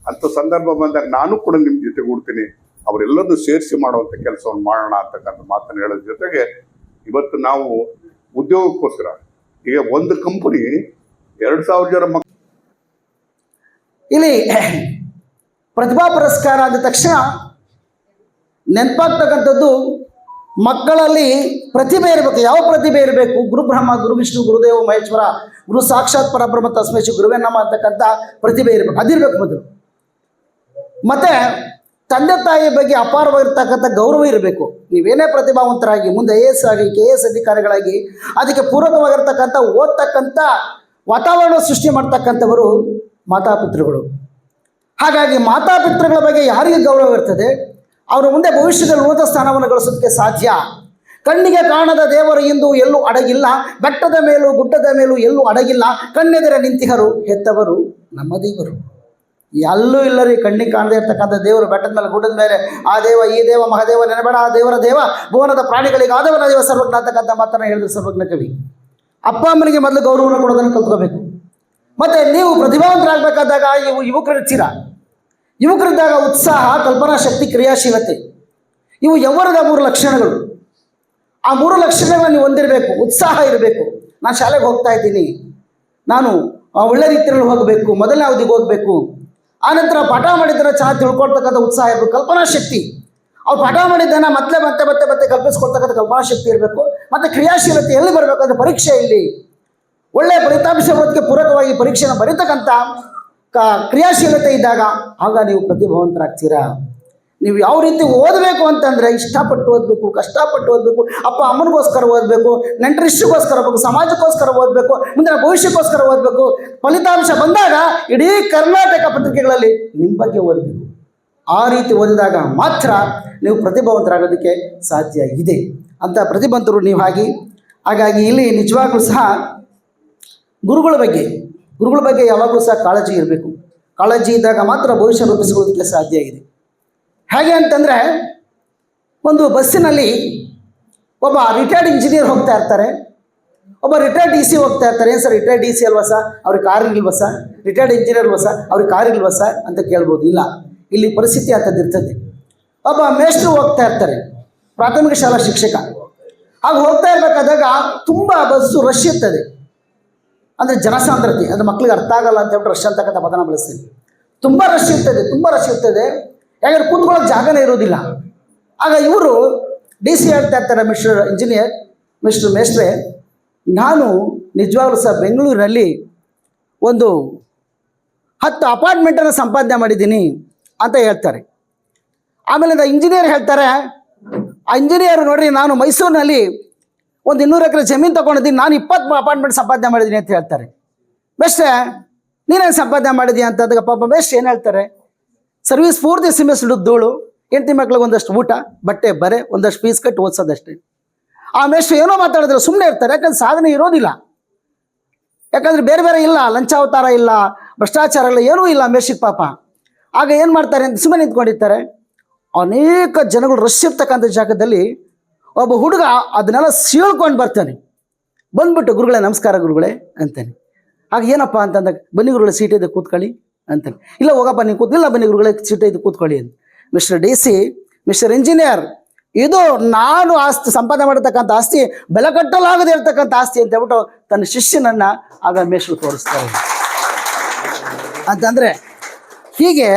ಅಂಥ ಸಂದರ್ಭ ಬಂದಾಗ ನಾನು ಕೂಡ ನಿಮ್ಮ ಜೊತೆಗೂಡ್ತೀನಿ, ಅವರೆಲ್ಲರನ್ನೂ ಸೇರಿಸಿ ಮಾಡುವಂಥ ಕೆಲಸವನ್ನು ಮಾಡೋಣ ಅಂತಕ್ಕಂಥ ಮಾತನ್ನು ಹೇಳೋದ್ರ ಜೊತೆಗೆ, ಇವತ್ತು ನಾವು ಉದ್ಯೋಗಕ್ಕೋಸ್ಕರ ಈಗ ಒಂದು ಕಂಪನಿ 2,000 ಜನ ಇಲ್ಲಿ ಪ್ರತಿಭಾ ಪುರಸ್ಕಾರ ಅಂದ ತಕ್ಷಣ ನೆನಪಾಗ್ತಕ್ಕಂಥದ್ದು ಮಕ್ಕಳಲ್ಲಿ ಪ್ರತಿಭೆ ಇರಬೇಕು. ಯಾವ ಪ್ರತಿಭೆ ಇರಬೇಕು? ಗುರು ಬ್ರಹ್ಮ, ಗುರು ವಿಷ್ಣು, ಗುರುದೇವ ಮಹೇಶ್ವರ, ಗುರು ಸಾಕ್ಷಾತ್ ಪರಬ್ರಹ್ಮ ತಸ್ಮೈ ಶ್ರೀ ಗುರುವೇ ನಮಃ ಅಂತಕ್ಕಂಥ ಪ್ರತಿಭೆ ಇರಬೇಕು, ಅದಿರಬೇಕು ಮೊದಲು. ಮತ್ತು ತಂದೆ ತಾಯಿಯ ಬಗ್ಗೆ ಅಪಾರವಾಗಿರ್ತಕ್ಕಂಥ ಗೌರವ ಇರಬೇಕು. ನೀವೇನೇ ಪ್ರತಿಭಾವಂತರಾಗಿ ಮುಂದೆ AS ಆಗಿ KS ಅಧಿಕಾರಿಗಳಾಗಿ ಅದಕ್ಕೆ ಪೂರಕವಾಗಿರ್ತಕ್ಕಂಥ ಓದ್ತಕ್ಕಂಥ ವಾತಾವರಣ ಸೃಷ್ಟಿ ಮಾಡ್ತಕ್ಕಂಥವರು ಮಾತಾಪಿತೃಗಳು. ಹಾಗಾಗಿ ಮಾತಾಪಿತೃಗಳ ಬಗ್ಗೆ ಯಾರಿಗೆ ಗೌರವ ಇರ್ತದೆ ಅವರ ಮುಂದೆ ಭವಿಷ್ಯದಲ್ಲಿ ಉನ್ನತ ಸ್ಥಾನವನ್ನು ಗಳಿಸೋದಕ್ಕೆ ಸಾಧ್ಯ. ಕಣ್ಣಿಗೆ ಕಾಣದ ದೇವರು ಇಂದು ಎಲ್ಲೂ ಅಡಗಿಲ್ಲ, ಬೆಟ್ಟದ ಮೇಲೂ ಗುಡ್ಡದ ಮೇಲೂ ಎಲ್ಲೂ ಅಡಗಿಲ್ಲ, ಕಣ್ಣೆದರ ನಿಂತಿಹರು ಹೆತ್ತವರು ನಮ್ಮ ದೇವರು. ಎಲ್ಲೂ ಇಲ್ಲ ರೀ, ಕಣ್ಣಿಗೆ ಕಾಣದೇ ಇರ್ತಕ್ಕಂಥ ದೇವರು ಬೆಟ್ಟದ ಮೇಲೆ ಗುಡ್ಡದ ಮೇಲೆ ಆ ದೇವ ಈ ದೇವ ಮಹಾದೇವ ನೆನಬೇಡ, ಆ ದೇವರ ದೇವ ಭುವನದ ಪ್ರಾಣಿಗಳಿಗೆ ಆದವನ ದೇವ ಸರ್ವಜ್ಞ ಅಂತಕ್ಕಂಥ ಮಾತನ್ನು ಹೇಳಿದ್ರು ಸರ್ವಜ್ಞ ಕವಿ. ಅಪ್ಪ ಅಮ್ಮನಿಗೆ ಮೊದಲು ಗೌರವವನ್ನು ಕೊಡೋದನ್ನು ಕಲ್ತ್ಕೋಬೇಕು. ಮತ್ತು ನೀವು ಪ್ರತಿಭಾವಂತರಾಗಬೇಕಾದಾಗ ಯುವಕರಿರ್ತೀರ. ಯುವಕರಿದ್ದಾಗ ಉತ್ಸಾಹ, ಕಲ್ಪನಾ ಶಕ್ತಿ, ಕ್ರಿಯಾಶೀಲತೆ ಇವು ಯೌವನದ 3 ಲಕ್ಷಣಗಳು. ಆ 3 ಲಕ್ಷಣಗಳನ್ನು ನೀವು ಹೊಂದಿರಬೇಕು. ಉತ್ಸಾಹ ಇರಬೇಕು. ನಾನು ಶಾಲೆಗೆ ಹೋಗ್ತಾ ಇದ್ದೀನಿ, ನಾನು ಒಳ್ಳೆ ರೀತಿಯಲ್ಲಿ ಹೋಗಬೇಕು, ಮೊದಲನೇ ಅವಧಿಗೆ ಹೋಗಬೇಕು. ಆನಂತರ ಪಾಠ ಮಾಡಿದ್ದನ್ನು ಚೆನ್ನಾಗಿ ತಿಳ್ಕೊಳ್ತಕ್ಕಂಥ ಉತ್ಸಾಹ ಇರಬೇಕು. ಕಲ್ಪನಾ ಶಕ್ತಿ, ಅವ್ರು ಪಾಠ ಮಾಡಿದ್ದನ್ನು ಮತ್ತೆ ಮತ್ತೆ ಮತ್ತೆ ಮತ್ತೆ ಕಲ್ಪಿಸ್ಕೊಳ್ತಕ್ಕಂಥ ಕಲ್ಪನಾ ಶಕ್ತಿ ಇರಬೇಕು. ಮತ್ತು ಕ್ರಿಯಾಶೀಲತೆ ಎಲ್ಲಿ ಬರಬೇಕು ಅಂದರೆ ಪರೀಕ್ಷೆ ಇಲ್ಲಿ ಒಳ್ಳೆಯ ಫಲಿತಾಂಶ ಬರೋದಕ್ಕೆ ಪೂರಕವಾಗಿ ಪರೀಕ್ಷೆನ ಬರೀತಕ್ಕಂಥ ಕ್ರಿಯಾಶೀಲತೆ ಇದ್ದಾಗ ಆಗ ನೀವು ಪ್ರತಿಭಾವಂತರಾಗ್ತೀರಾ. ನೀವು ಯಾವ ರೀತಿ ಓದಬೇಕು ಅಂತಂದರೆ ಇಷ್ಟಪಟ್ಟು ಓದಬೇಕು, ಕಷ್ಟಪಟ್ಟು ಓದಬೇಕು, ಅಪ್ಪ ಅಮ್ಮನಿಗೋಸ್ಕರ ಓದಬೇಕು, ನೆಂಟರಿಷ್ಟಿಗೋಸ್ಕರ ಓದಬೇಕು, ಸಮಾಜಕ್ಕೋಸ್ಕರ ಓದಬೇಕು, ಮುಂದಿನ ಭವಿಷ್ಯಕ್ಕೋಸ್ಕರ ಓದಬೇಕು. ಫಲಿತಾಂಶ ಬಂದಾಗ ಇಡೀ ಕರ್ನಾಟಕ ಪತ್ರಿಕೆಗಳಲ್ಲಿ ನಿಮ್ಮ ಬಗ್ಗೆ ಓದಬೇಕು. ಆ ರೀತಿ ಓದಿದಾಗ ಮಾತ್ರ ನೀವು ಪ್ರತಿಭಾವಂತರಾಗೋದಕ್ಕೆ ಸಾಧ್ಯ ಇದೆ ಅಂತ ಪ್ರತಿಭಾವಂತರು ನೀವು ಹಾಗಾಗಿ ಇಲ್ಲಿ ನಿಜವಾಗ್ಲೂ ಸಹ ಗುರುಗಳ ಬಗ್ಗೆ ಯಾವಾಗಲೂ ಸಹ ಕಾಳಜಿ ಇರಬೇಕು. ಕಾಳಜಿ ಇದ್ದಾಗ ಮಾತ್ರ ಭವಿಷ್ಯ ರೂಪಿಸಿಕೊಳ್ಳೋದಕ್ಕೆ ಸಾಧ್ಯ ಇದೆ. ಹೇಗೆ ಅಂತಂದರೆ, ಒಂದು ಬಸ್ಸಿನಲ್ಲಿ ಒಬ್ಬ ರಿಟೈರ್ಡ್ ಇಂಜಿನಿಯರ್ ಹೋಗ್ತಾ ಇರ್ತಾರೆ, ಒಬ್ಬ ರಿಟೈರ್ಡ್ DC ಹೋಗ್ತಾ ಇರ್ತಾರೆ. ಏನು ಸರ್ ರಿಟೈರ್ಡ್ DC ಅಲ್ವಾ ಸರ್, ಅವ್ರಿಗೆ ಕಾರ್ ಇಲ್ವಾ ಸರ್? ರಿಟೈರ್ಡ್ ಇಂಜಿನಿಯರ್ ಅಲ್ವಾ ಸರ್, ಅವ್ರಿಗೆ ಕಾರ್ ಇಲ್ವಾ ಸರ್ ಅಂತ ಕೇಳ್ಬೋದು. ಇಲ್ಲ, ಇಲ್ಲಿ ಪರಿಸ್ಥಿತಿ ಅಂಥದ್ದು ಇರ್ತದೆ. ಒಬ್ಬ ಮೇಷ್ಟ್ರು ಹೋಗ್ತಾ ಇರ್ತಾರೆ, ಪ್ರಾಥಮಿಕ ಶಾಲಾ ಶಿಕ್ಷಕ. ಹಾಗೆ ಹೋಗ್ತಾ ಇರಬೇಕಾದಾಗ ತುಂಬ ಬಸ್ಸು ರಶ್ ಇರ್ತದೆ, ಅಂದರೆ ಜನಸಾಂದ್ರತೆ, ಅಂದರೆ ಮಕ್ಕಳಿಗೆ ಅರ್ಥ ಆಗಲ್ಲ ಅಂತ ಹೇಳ್ಬಿಟ್ಟು ರಶ್ ಅಂತಕ್ಕಂಥ ಪದನ ಬಳಸ್ತೀನಿ. ತುಂಬ ರಶ್ ಇರ್ತದೆ. ಯಾಕಂದರೆ ಕೂತ್ಕೊಳ್ಳೋಕೆ ಜಾಗನೇ ಇರೋದಿಲ್ಲ. ಆಗ ಇವರು DC ಹೇಳ್ತಾ ಇರ್ತಾರೆ, ಮಿಸ್ಟರ್ ಇಂಜಿನಿಯರ್, ಮಿಸ್ಟರ್ ಮೇಸ್ಟ್ರೆ, ನಾನು ನಿಜವಾಗ್ಲೂ ಸಹ ಬೆಂಗಳೂರಿನಲ್ಲಿ ಒಂದು 10 ಅಪಾರ್ಟ್ಮೆಂಟನ್ನು ಸಂಪಾದನೆ ಮಾಡಿದ್ದೀನಿ ಅಂತ ಹೇಳ್ತಾರೆ. ಆಮೇಲೆ ಇಂಜಿನಿಯರ್ ಹೇಳ್ತಾರೆ, ಆ ಇಂಜಿನಿಯರ್ ನೋಡ್ರಿ, ನಾನು ಮೈಸೂರಿನಲ್ಲಿ ಒಂದು 200 ಎಕರೆ ಜಮೀನು ತೊಗೊಂಡಿದ್ದೀನಿ, ನಾನು 20 ಅಪಾರ್ಟ್ಮೆಂಟ್ ಸಂಪಾದನೆ ಮಾಡಿದ್ದೀನಿ ಅಂತ ಹೇಳ್ತಾರೆ. ಬೆಸ್ಟೇ ನೀನೇನು ಸಂಪಾದನೆ ಮಾಡಿದೀಯ ಅಂತಂದಾಗ ಪಾಪ ಬೆಸ್ಟ್ ಏನು ಹೇಳ್ತಾರೆ, ಸರ್ವಿಸ್ ಪೂರ್ತಿ ಸಿಮೆಸ್ಟು ಧೂಳು, ಹೆಂಡತಿ ಮಕ್ಳಿಗೆ ಒಂದಷ್ಟು ಊಟ ಬಟ್ಟೆ ಬರೆ, ಒಂದಷ್ಟು ಫೀಸ್ ಕಟ್ಟಿ ಓದಿಸೋದಷ್ಟೇ. ಆ ಮೇಷ್ಟ್ರು ಏನೋ ಮಾತಾಡಿದ್ರೆ ಸುಮ್ಮನೆ ಇರ್ತಾರೆ, ಯಾಕಂದ್ರೆ ಸಾಧನೆ ಇರೋದಿಲ್ಲ. ಯಾಕಂದರೆ ಬೇರೆ ಇಲ್ಲ, ಲಂಚಾವತಾರ ಇಲ್ಲ, ಭ್ರಷ್ಟಾಚಾರ ಇಲ್ಲ, ಏನೂ ಇಲ್ಲ ಮೇಷ್ಟ್ರಿಗೆ ಪಾಪ. ಆಗ ಏನು ಮಾಡ್ತಾರೆ ಅಂತ ಸುಮ್ಮನೆ ನಿಂತ್ಕೊಂಡಿರ್ತಾರೆ. ಅನೇಕ ಜನಗಳು ರಶ್ ಇರ್ತಕ್ಕಂಥ ಜಾಗದಲ್ಲಿ ಒಬ್ಬ ಹುಡುಗ ಅದನ್ನೆಲ್ಲ ಸೀಳ್ಕೊಂಡು ಬರ್ತಾನೆ. ಬಂದ್ಬಿಟ್ಟು, ಗುರುಗಳೇ ನಮಸ್ಕಾರ ಗುರುಗಳೇ ಅಂತಾನೆ. ಆಗ ಏನಪ್ಪ ಅಂತಂದಾಗ, ಬನ್ನಿ ಗುರುಗಳೇ ಸೀಟ್ ಇದೆ ಕೂತ್ಕೊಳ್ಳಿ ಅಂತಾನೆ. ಇಲ್ಲ ಹೋಗಪ್ಪ ನೀವು ಇಲ್ಲ ಬನ್ನಿ ಗುರುಗಳೇ ಸೀಟ್ ಇದೆ ಕೂತ್ಕೊಳ್ಳಿ ಅಂತ. ಮಿಸ್ಟರ್ DC, ಮಿಸ್ಟರ್ ಇಂಜಿನಿಯರ್, ಇದು ನಾನು ಸಂಪಾದನೆ ಮಾಡಿರ್ತಕ್ಕಂಥ ಆಸ್ತಿ, ಬೆಲೆ ಕಟ್ಟಲಾಗದೆ ಇರ್ತಕ್ಕಂಥ ಆಸ್ತಿ ಅಂತ ಹೇಳ್ಬಿಟ್ಟು ತನ್ನ ಶಿಷ್ಯನನ್ನು ಆಗ ಮೇಷ್ಟ್ರು ತೋರಿಸ್ತಾರೆ. ಅಂತಂದರೆ ಹೀಗೆ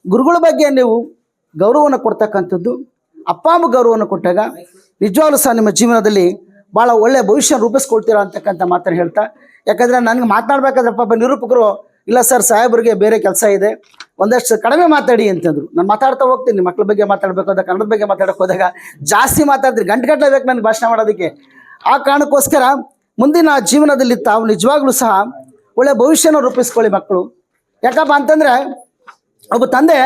ಗುರುಗಳ ಬಗ್ಗೆ ನೀವು ಗೌರವವನ್ನು ಕೊಡ್ತಕ್ಕಂಥದ್ದು, ಅಪ್ಪ ಅಮ್ಮ ಗೌರವವನ್ನು ಕೊಟ್ಟಾಗ ನಿಜವಾಗ್ಲೂ ಸಹ ನಿಮ್ಮ ಜೀವನದಲ್ಲಿ ಭಾಳ ಒಳ್ಳೆಯ ಭವಿಷ್ಯ ರೂಪಿಸ್ಕೊಳ್ತೀರಾ ಅಂತಕ್ಕಂಥ ಮಾತನ್ನು ಹೇಳ್ತಾ, ಯಾಕಂದರೆ ನನಗೆ ಮಾತನಾಡಬೇಕಾದ್ರೆ ಪಾಪ ನಿರೂಪಕರು, ಇಲ್ಲ ಸರ್ ಸಾಹೇಬ್ರಿಗೆ ಬೇರೆ ಕೆಲಸ ಇದೆ, ಒಂದಷ್ಟು ಕಡಿಮೆ ಮಾತಾಡಿ ಅಂತಂದರು. ನಾನು ಮಾತಾಡ್ತಾ ಹೋಗ್ತೀನಿ, ಮಕ್ಕಳ ಬಗ್ಗೆ ಮಾತಾಡಬೇಕು ಅಂತ, ಕನ್ನಡದ ಬಗ್ಗೆ ಮಾತಾಡೋಕೆ ಹೋದಾಗ ಜಾಸ್ತಿ ಮಾತಾಡ್ತೀನಿ, ಗಂಟೆ ಬೇಕು ನನಗೆ ಭಾಷಣ ಮಾಡೋದಕ್ಕೆ. ಆ ಕಾರಣಕ್ಕೋಸ್ಕರ ಮುಂದಿನ ಜೀವನದಲ್ಲಿ ತಾವು ನಿಜವಾಗ್ಲೂ ಸಹ ಒಳ್ಳೆಯ ಭವಿಷ್ಯನ ರೂಪಿಸ್ಕೊಳ್ಳಿ ಮಕ್ಕಳು. ಯಾಕಪ್ಪ ಅಂತಂದರೆ, ಒಬ್ಬ ತಂದೆ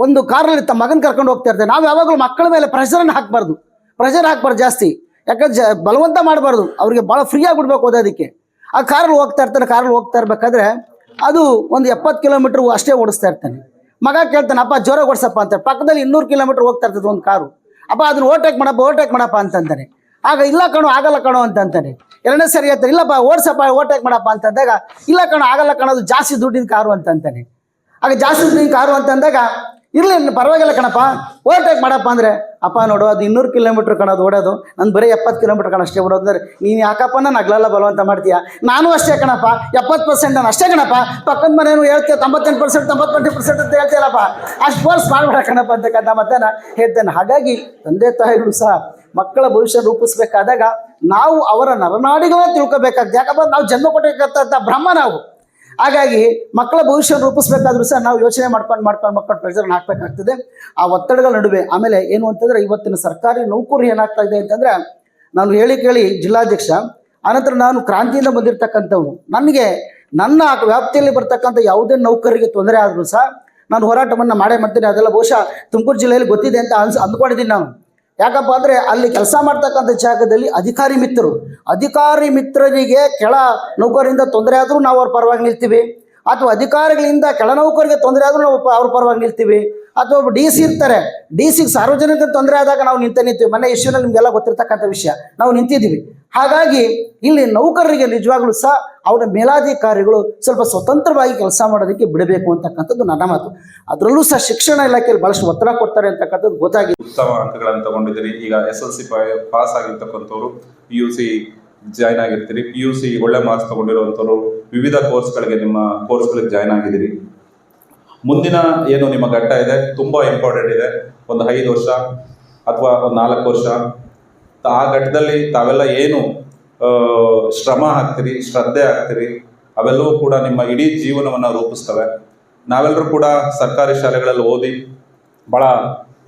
ಒಂದು ಕಾರಲ್ಲಿ ತಮ್ಮ ಮಗನ ಕರ್ಕೊಂಡು ಹೋಗ್ತಾ ಇರ್ತಾರೆ. ನಾವು ಯಾವಾಗಲೂ ಮಕ್ಕಳ ಮೇಲೆ ಪ್ರೆಷರ್ ಹಾಕಬಾರ್ದು ಜಾಸ್ತಿ. ಯಾಕಂದ್ರೆ ಬಲವಂತ ಮಾಡಬಾರ್ದು, ಅವ್ರಿಗೆ ಭಾಳ ಫ್ರೀಯಾಗಿ ಬಿಡ್ಬೇಕು ಓದೋದಕ್ಕೆ. ಆ ಕಾರಲ್ಲಿ ಹೋಗ್ತಾ ಇರಬೇಕಾದ್ರೆ ಅದು ಒಂದು 70 ಕಿಲೋಮೀಟ್ರ್ ಅಷ್ಟೇ ಓಡಿಸ್ತಾ ಇರ್ತಾನೆ. ಮಗ ಕೇಳ್ತಾನೆ, ಅಪ್ಪ ಜೋರಾಗಿ ಓಡಿಸಪ್ಪ ಅಂತ. ಪಕ್ಕದಲ್ಲಿ 200 ಕಿಲೋಮೀಟ್ರ್ ಹೋಗ್ತಾ ಇರ್ತದೆ ಒಂದು ಕಾರು. ಅಪ್ಪ ಅದನ್ನು ಓವರ್ಟೇಕ್ ಮಾಡಪ್ಪ ಅಂತಂತಾನೆ. ಆಗ ಇಲ್ಲ ಕಣೋ ಆಗಲ್ಲ ಕಣೋ ಅಂತಾನೆ. ಎರಡನೇ ಸರಿ ಹೇಳ್ತಾರೆ, ಇಲ್ಲಪ್ಪ ಓವರ್ಟೇಕ್ ಮಾಡಪ್ಪ ಅಂತಂದಾಗ, ಇಲ್ಲ ಕಣೋ ಆಗಲ್ಲ ಕಣೋ, ಅದು ಜಾಸ್ತಿ ದುಡ್ಡಿನ ಕಾರು ಅಂತಾನೆ. ಆಗ ಜಾಸ್ತಿ ದುಡ್ಡಿನ ಕಾರು ಅಂತಂದಾಗ, ಇರಲಿ ಪರವಾಗಿಲ್ಲ ಕಣಪ್ಪ ಓವರ್ಟೇಕ್ ಮಾಡಪ್ಪ ಅಂದರೆ, ಅಪ್ಪ ನೋಡು ಅದು 200 ಕಿಲೋಮೀಟ್ರ್ ಕಣೋದು ಓಡೋದು, ನಾನು ಬರೀ 70 ಕಿಲೋಮೀಟ್ರ್ ಅಷ್ಟೇ ಓಡೋದು ಅಂದರೆ, ನೀನು ಯಾಕಪ್ಪ ನಾನು ಅಗ್ಲೆಲ್ಲ ಬಲವಂತ ಮಾಡ್ತೀಯ? ನಾನು ಅಷ್ಟೇ ಕಣಪ್ಪ, 70% ನಾನು ಅಷ್ಟೇ ಕಣಪ್ಪ, ಪಕ್ಕದ ಮನೇನು ಹೇಳ್ತೀಯ 98% 98% ಅಂತ ಹೇಳ್ತೀಯಲ್ಲಪ್ಪ, ಅಷ್ಟು ಫೋರ್ಸ್ ಮಾಡಬೇಡ ಕಣಪ್ಪ ಅಂತಕ್ಕಂಥ ಮಾತನ್ನು ಹೇಳ್ತೇನೆ. ಹಾಗಾಗಿ ತಂದೆ ತಾಯಿಗಳು ಸಹ ಮಕ್ಕಳ ಭವಿಷ್ಯ ರೂಪಿಸಬೇಕಾದಾಗ ನಾವು ಅವರ ನರನಾಡಿಗಳನ್ನ ತಿಳ್ಕೊಬೇಕಾಗ್ತದೆ. ಯಾಕಪ್ಪ ನಾವು ಜನ್ಮ ಕೊಟ್ಟಿರ್ತಕ್ಕಂಥ ಬ್ರಹ್ಮ ನಾವು. ಹಾಗಾಗಿ ಮಕ್ಕಳ ಭವಿಷ್ಯ ರೂಪಿಸ್ಬೇಕಾದ್ರೂ ಸಹ ನಾವು ಯೋಚನೆ ಮಾಡ್ಕೊಂಡು ಮಕ್ಕಳ ಪ್ರೆಷರ್ನ ಹಾಕಬೇಕಾಗ್ತದೆ. ಆ ಒತ್ತಡಗಳ ನಡುವೆ ಆಮೇಲೆ ಏನು ಅಂತಂದರೆ, ಇವತ್ತಿನ ಸರ್ಕಾರಿ ನೌಕರು ಏನಾಗ್ತಾ ಇದೆ ಅಂತಂದರೆ, ನಾನು ಕೇಳಿ ಜಿಲ್ಲಾಧ್ಯಕ್ಷ, ಆನಂತರ ನಾನು ಕ್ರಾಂತಿಯಿಂದ ಬಂದಿರತಕ್ಕಂಥವ್ನು, ನನಗೆ ನನ್ನ ವ್ಯಾಪ್ತಿಯಲ್ಲಿ ಬರ್ತಕ್ಕಂಥ ಯಾವುದೇ ನೌಕರರಿಗೆ ತೊಂದರೆ ಆದರೂ ಸಹ ನಾನು ಹೋರಾಟವನ್ನು ಮಾಡೇ ಮಾಡ್ತೀನಿ. ಅದೆಲ್ಲ ಬಹುಶಃ ತುಮಕೂರು ಜಿಲ್ಲೆಯಲ್ಲಿ ಗೊತ್ತಿದೆ ಅಂತ ಅಂದ್ಕೊಂಡಿದ್ದೀನಿ ನಾನು. ಯಾಕಪ್ಪ ಅಂದರೆ ಅಲ್ಲಿ ಕೆಲಸ ಮಾಡ್ತಕ್ಕಂಥ ಜಾಗದಲ್ಲಿ ಅಧಿಕಾರಿ ಮಿತ್ರರಿಗೆ ಕೆಳ ನೌಕರರಿಂದ ತೊಂದರೆ ಆದರೂ ನಾವು ಅವ್ರ ಪರವಾಗಿ ನಿಲ್ತೀವಿ, ಅಥವಾ ಅಧಿಕಾರಿಗಳಿಂದ ಕೆಳ ನೌಕರಿಗೆ ತೊಂದರೆ ಆದರೂ ನಾವು ಅವ್ರ ಪರವಾಗಿ ನಿಲ್ತೀವಿ. ಅಥವಾ ಒಬ್ಬ DC ಇರ್ತಾರೆ, DCಗೆ ಸಾರ್ವಜನಿಕ ತೊಂದರೆ ಆದಾಗ ನಾವು ನಿಂತೀವಿ. ಮೊನ್ನೆ ಇಶ್ಯೂನಲ್ಲಿ ನಿಮಗೆಲ್ಲ ಗೊತ್ತಿರ್ತಕ್ಕಂಥ ವಿಷಯ, ನಾವು ನಿಂತಿದ್ದೀವಿ. ಹಾಗಾಗಿ ಇಲ್ಲಿ ನೌಕರರಿಗೆ ನಿಜವಾಗ್ಲೂ ಸಹ ಅವರ ಮೇಲಾಧಿಕಾರಿಗಳು ಸ್ವಲ್ಪ ಸ್ವತಂತ್ರವಾಗಿ ಕೆಲಸ ಮಾಡೋದಕ್ಕೆ ಬಿಡಬೇಕು ಅಂತಕ್ಕಂಥದ್ದು ನನ್ನ ಮಾತು. ಅದರಲ್ಲೂ ಸಹ ಶಿಕ್ಷಣ ಇಲಾಖೆಯಲ್ಲಿ ಭಾಳಷ್ಟು ಒತ್ತಡ ಕೊಡ್ತಾರೆ ಅಂತಕ್ಕಂಥದ್ದು ಗೊತ್ತಾಗಿದೆ. ಉತ್ತಮ ಅಂಕಗಳನ್ನು ತಗೊಂಡಿದ್ದೀರಿ. ಈಗ SLC ಪಾಸ್ ಆಗಿರ್ತಕ್ಕಂಥವ್ರು PUC ಜಾಯ್ನ್ ಆಗಿರ್ತೀರಿ. PUC ಒಳ್ಳೆ ಮಾರ್ಕ್ಸ್ ತಗೊಂಡಿರುವಂಥವ್ರು ವಿವಿಧ ನಿಮ್ಮ ಕೋರ್ಸ್ಗಳಿಗೆ ಜಾಯ್ನ್ ಆಗಿದ್ದೀರಿ. ಮುಂದಿನ ಏನು ನಿಮ್ಮ ಘಟ್ಟ ಇದೆ ತುಂಬಾ ಇಂಪಾರ್ಟೆಂಟ್ ಇದೆ. ಒಂದು 5 ವರ್ಷ ಅಥವಾ ಒಂದು 4 ವರ್ಷ ಆ ಘಟ್ಟದಲ್ಲಿ ತಾವೆಲ್ಲ ಏನು ಶ್ರಮ ಹಾಕ್ತೀರಿ, ಶ್ರದ್ಧೆ ಹಾಕ್ತೀರಿ, ಅವೆಲ್ಲವೂ ಕೂಡ ನಿಮ್ಮ ಇಡೀ ಜೀವನವನ್ನು ರೂಪಿಸ್ತವೆ. ನಾವೆಲ್ಲರೂ ಕೂಡ ಸರ್ಕಾರಿ ಶಾಲೆಗಳಲ್ಲಿ ಓದಿ ಭಾಳ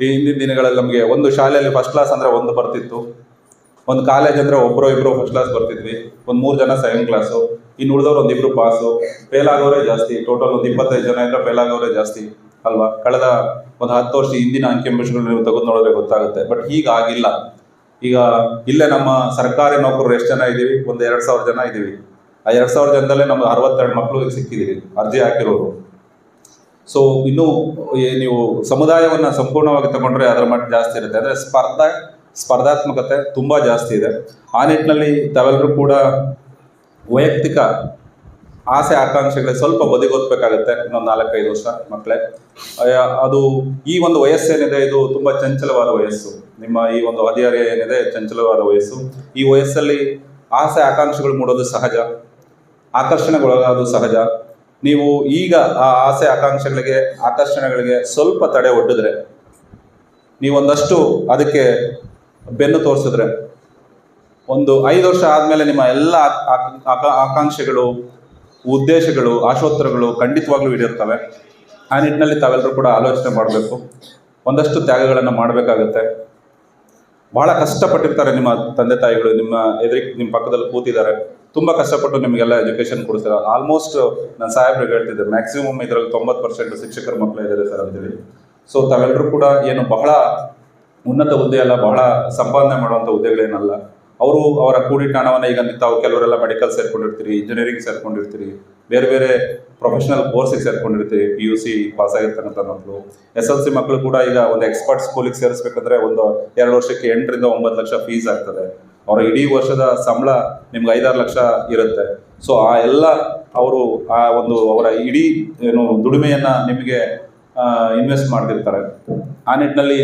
ಹಿಂದಿನ ದಿನಗಳಲ್ಲಿ ನಮಗೆ ಒಂದು ಶಾಲೆಯಲ್ಲಿ ಫಸ್ಟ್ ಕ್ಲಾಸ್ ಅಂದರೆ 1 ಬರ್ತಿತ್ತು, ಒಂದು ಕಾಲೇಜ್ ಅಂದರೆ ಒಬ್ಬರು ಫಸ್ಟ್ ಕ್ಲಾಸ್ ಬರ್ತಿದ್ವಿ, ಒಂದು 3 ಜನ ಸೆಕೆಂಡ್ ಕ್ಲಾಸು, ಇನ್ನು ಉಳಿದವ್ರು 1-2 ಪಾಸು, ಫೇಲ್ ಆಗೋರೇ ಜಾಸ್ತಿ. ಟೋಟಲ್ ಒಂದು 25 ಜನ ಇದ್ರೆ ಫೇಲ್ ಆಗೋರೇ ಜಾಸ್ತಿ ಅಲ್ವಾ? ಕಳೆದ ಒಂದು 10 ವರ್ಷ ಹಿಂದಿನ ಅಂಕಿಅಂಶಗಳು ನೀವು ತೆಗೆದು ನೋಡಿದ್ರೆ ಗೊತ್ತಾಗುತ್ತೆ. ಬಟ್ ಹೀಗಾಗಿಲ್ಲ. ಈಗ ಇಲ್ಲೇ ನಮ್ಮ ಸರ್ಕಾರಿ ನೌಕರರು ಎಷ್ಟು ಜನ ಇದ್ದೀವಿ? ಒಂದು 2,000 ಜನ ಇದ್ದೀವಿ. ಆ 2,000 ಜನದಲ್ಲೇ ನಮ್ಗೆ 62 ಮಕ್ಕಳು ಸಿಕ್ಕಿದ್ದೀವಿ ಅರ್ಜಿ ಹಾಕಿರೋರು. ಸೊ ಇನ್ನೂ ನೀವು ಸಮುದಾಯವನ್ನು ಸಂಪೂರ್ಣವಾಗಿ ತಗೊಂಡ್ರೆ ಅದರ ಮಟ್ಟ ಜಾಸ್ತಿ ಇರುತ್ತೆ. ಅಂದರೆ ಸ್ಪರ್ಧಾತ್ಮಕತೆ ತುಂಬ ಜಾಸ್ತಿ ಇದೆ. ಆ ನಿಟ್ಟಿನಲ್ಲಿ ತಾವೆಲ್ಲರೂ ಕೂಡ ವೈಯಕ್ತಿಕ ಆಸೆ ಆಕಾಂಕ್ಷೆಗಳಿಗೆ ಸ್ವಲ್ಪ ಬದಿಗೊತ್ತಬೇಕಾಗತ್ತೆ. ಇನ್ನೊಂದು 4-5 ವರ್ಷ ಮಕ್ಕಳೇ. ಅದು ಈ ಒಂದು ವಯಸ್ಸೇನಿದೆ ಇದು ತುಂಬ ಚಂಚಲವಾದ ವಯಸ್ಸು. ನಿಮ್ಮ ಈ ಒಂದು ಹದಿಹರೆಯ ಏನಿದೆ ಚಂಚಲವಾದ ವಯಸ್ಸು. ಈ ವಯಸ್ಸಲ್ಲಿ ಆಸೆ ಆಕಾಂಕ್ಷೆಗಳು ಮೂಡೋದು ಸಹಜ, ಆಕರ್ಷಣೆಗೊಳಗಾಗೋದು ಸಹಜ. ನೀವು ಈಗ ಆ ಆಸೆ ಆಕರ್ಷಣೆಗಳಿಗೆ ಸ್ವಲ್ಪ ತಡೆ ಒಡ್ಡಿದ್ರೆ, ನೀವೊಂದಷ್ಟು ಅದಕ್ಕೆ ಬೆನ್ನು ತೋರಿಸಿದ್ರೆ, ಒಂದು 5 ವರ್ಷ ಆದಮೇಲೆ ನಿಮ್ಮ ಎಲ್ಲ ಆಕಾಂಕ್ಷೆಗಳು, ಉದ್ದೇಶಗಳು, ಆಶೋತ್ತರಗಳು ಖಂಡಿತವಾಗ್ಲೂ ಈಡೇರ್ತವೆ. ಆ ನಿಟ್ಟಿನಲ್ಲಿ ತಾವೆಲ್ಲರೂ ಕೂಡ ಆಲೋಚನೆ ಮಾಡಬೇಕು. ಒಂದಷ್ಟು ತ್ಯಾಗಗಳನ್ನು ಮಾಡಬೇಕಾಗತ್ತೆ. ಬಹಳ ಕಷ್ಟಪಟ್ಟಿರ್ತಾರೆ ನಿಮ್ಮ ತಂದೆ ತಾಯಿಗಳು, ನಿಮ್ಮ ಪಕ್ಕದಲ್ಲಿ ಕೂತಿದ್ದಾರೆ, ತುಂಬ ಕಷ್ಟಪಟ್ಟು ನಿಮಗೆಲ್ಲ ಎಜುಕೇಷನ್ ಕೊಡಿಸ್ತಾರೆ. ಆಲ್ಮೋಸ್ಟ್ ನಾನು ಸಾಹೇಬ್ರಿಗೆ ಹೇಳ್ತಿದ್ದೆ, ಮ್ಯಾಕ್ಸಿಮಮ್ ಇದರಲ್ಲಿ 90% ಶಿಕ್ಷಕರ ಮಕ್ಕಳು ಇದ್ದಾರೆ ಸರ್ ಅಂತೇಳಿ. ಸೊ ತಾವೆಲ್ಲರೂ ಕೂಡ ಏನು ಬಹಳ ಉನ್ನತ ಹುದ್ದೆ ಅಲ್ಲ, ಬಹಳ ಸಂಪಾದನೆ ಮಾಡುವಂಥ ಹುದ್ದೆಗಳೇನಲ್ಲ. ಅವರ ಕೂಡಿಟ್ಟ ಹಣವನ್ನು ಈಗ ತಾವು ಕೆಲವರೆಲ್ಲ ಮೆಡಿಕಲ್ ಸೇರ್ಕೊಂಡಿರ್ತೀರಿ, ಇಂಜಿನಿಯರಿಂಗ್ ಸೇರ್ಕೊಂಡಿರ್ತೀರಿ, ಬೇರೆ ಬೇರೆ ಪ್ರೊಫೆಷನಲ್ ಕೋರ್ಸಿಗೆ ಸೇರ್ಕೊಂಡಿರ್ತೀರಿ. PUC ಪಾಸ್ ಆಗಿರ್ತಕ್ಕಂಥ ಮಕ್ಕಳು, SLC ಮಕ್ಕಳು ಕೂಡ ಈಗ ಒಂದು ಎಕ್ಸ್ಪರ್ಟ್ ಸ್ಕೂಲಿಗೆ ಸೇರಿಸ್ಬೇಕಂದ್ರೆ ಒಂದು 2 ವರ್ಷಕ್ಕೆ 8ರಿಂದ 9 ಲಕ್ಷ ಫೀಸ್ ಆಗ್ತದೆ. ಅವರ ಇಡೀ ವರ್ಷದ ಸಂಬಳ ನಿಮ್ಗೆ 5-6 ಲಕ್ಷ ಇರುತ್ತೆ. ಸೊ ಆ ಎಲ್ಲ ಅವರ ಇಡೀ ದುಡಿಮೆಯನ್ನು ನಿಮಗೆ ಇನ್ವೆಸ್ಟ್ ಮಾಡ್ತಿರ್ತಾರೆ. ಆ ನಿಟ್ಟಿನಲ್ಲಿ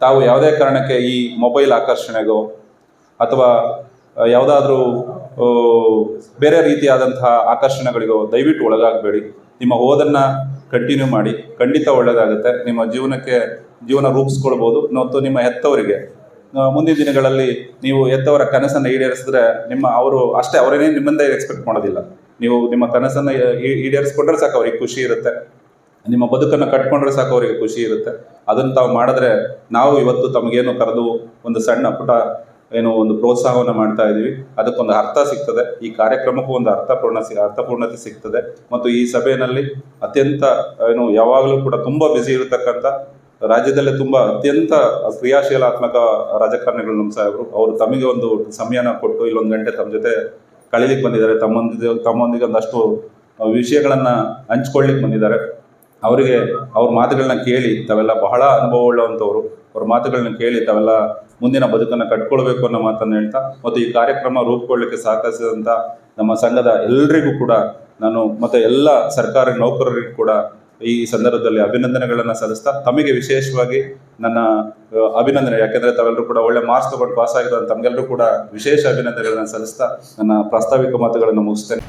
ತಾವು ಯಾವುದೇ ಕಾರಣಕ್ಕೆ ಈ ಮೊಬೈಲ್ ಆಕರ್ಷಣೆಗೋ ಅಥವಾ ಯಾವುದಾದ್ರೂ ಬೇರೆ ರೀತಿಯಾದಂತಹ ಆಕರ್ಷಣೆಗಳಿಗೋ ದಯವಿಟ್ಟು ಒಳಗಾಗಬೇಡಿ. ನಿಮ್ಮ ಓದನ್ನು ಕಂಟಿನ್ಯೂ ಮಾಡಿ, ಖಂಡಿತ ಒಳ್ಳೆಯದಾಗುತ್ತೆ. ನಿಮ್ಮ ಜೀವನ ರೂಪಿಸ್ಕೊಳ್ಬೋದು. ಮತ್ತು ನಿಮ್ಮ ಹೆತ್ತವರಿಗೆ ಮುಂದಿನ ದಿನಗಳಲ್ಲಿ ನೀವು ಹೆತ್ತವರ ಕನಸನ್ನು ಈಡೇರಿಸಿದ್ರೆ ಅವರೇನೇ ನಿಮ್ಮಿಂದ ಎಕ್ಸ್ಪೆಕ್ಟ್ ಮಾಡೋದಿಲ್ಲ. ನೀವು ನಿಮ್ಮ ಕನಸನ್ನು ಈಡೇರಿಸ್ಕೊಂಡ್ರೆ ಸಾಕು, ಅವ್ರಿಗೆ ಖುಷಿ ಇರುತ್ತೆ. ನಿಮ್ಮ ಬದುಕನ್ನು ಕಟ್ಕೊಂಡ್ರೆ ಸಾಕು, ಅವರಿಗೆ ಖುಷಿ ಇರುತ್ತೆ. ಅದನ್ನು ತಾವು ಮಾಡಿದ್ರೆ ನಾವು ಇವತ್ತು ತಮಗೇನು ಕರೆದು ಒಂದು ಸಣ್ಣ ಪುಟ್ಟ ಒಂದು ಪ್ರೋತ್ಸಾಹವನ್ನು ಮಾಡ್ತಾ ಇದ್ದೀವಿ. ಅದಕ್ಕೊಂದು ಅರ್ಥ ಸಿಗ್ತದೆ. ಈ ಕಾರ್ಯಕ್ರಮಕ್ಕೂ ಒಂದು ಅರ್ಥಪೂರ್ಣತೆ ಸಿಗ್ತದೆ. ಮತ್ತು ಈ ಸಭೆಯಲ್ಲಿ ಅತ್ಯಂತ ಯಾವಾಗಲೂ ಕೂಡ ತುಂಬ ಬ್ಯುಸಿ ಇರತಕ್ಕಂಥ, ರಾಜ್ಯದಲ್ಲೇ ತುಂಬ ಅತ್ಯಂತ ಕ್ರಿಯಾಶೀಲಾತ್ಮಕ ರಾಜಕಾರಣಿಗಳು ನಮ್ಮ ಸಾಹೇಬರು. ಅವರು ತಮಗೆ ಒಂದು ಸಮಯನ ಕೊಟ್ಟು ಇಲ್ಲೊಂದು ಗಂಟೆ ತಮ್ಮ ಜೊತೆ ಕಳೀಲಿಕ್ಕೆ ಬಂದಿದ್ದಾರೆ. ತಮ್ಮೊಂದಿಗೆ ಒಂದಷ್ಟು ವಿಷಯಗಳನ್ನು ಹಂಚ್ಕೊಳ್ಳಿಕ್ಕೆ ಬಂದಿದ್ದಾರೆ. ಅವ್ರ ಮಾತುಗಳನ್ನ ಕೇಳಿ ತಾವೆಲ್ಲ ಬಹಳ ಅನುಭವ ಉಳ್ಳವಂಥವ್ರು. ಅವ್ರ ಮಾತುಗಳನ್ನ ಕೇಳಿ ತಾವೆಲ್ಲ ಮುಂದಿನ ಬದುಕನ್ನು ಕಟ್ಕೊಳ್ಬೇಕು ಅನ್ನೋ ಮಾತನ್ನು ಹೇಳ್ತಾ, ಮತ್ತು ಈ ಕಾರ್ಯಕ್ರಮ ರೂಪುಗೊಳ್ಳಲಿಕ್ಕೆ ಸಹಕರಿಸಿದಂಥ ನಮ್ಮ ಸಂಘದ ಎಲ್ಲರಿಗೂ ಕೂಡ ನಾನು ಮತ್ತು ಎಲ್ಲ ಸರ್ಕಾರಿ ನೌಕರರಿಗೂ ಕೂಡ ಈ ಸಂದರ್ಭದಲ್ಲಿ ಅಭಿನಂದನೆಗಳನ್ನು ಸಲ್ಲಿಸ್ತಾ, ತಮಗೆ ವಿಶೇಷವಾಗಿ ನನ್ನ ಅಭಿನಂದನೆ. ಯಾಕೆಂದರೆ ತಾವೆಲ್ಲರೂ ಕೂಡ ಒಳ್ಳೆ ಮಾರ್ಕ್ಸ್ ತಗೊಂಡು ಪಾಸ್ ಆಗಿರೋ ತಮಗೆಲ್ಲರೂ ಕೂಡ ವಿಶೇಷ ಅಭಿನಂದನೆಗಳನ್ನು ಸಲ್ಲಿಸ್ತಾ ನನ್ನ ಪ್ರಾಸ್ತಾವಿಕ ಮಾತುಗಳನ್ನು ಮುಗಿಸ್ತೇನೆ.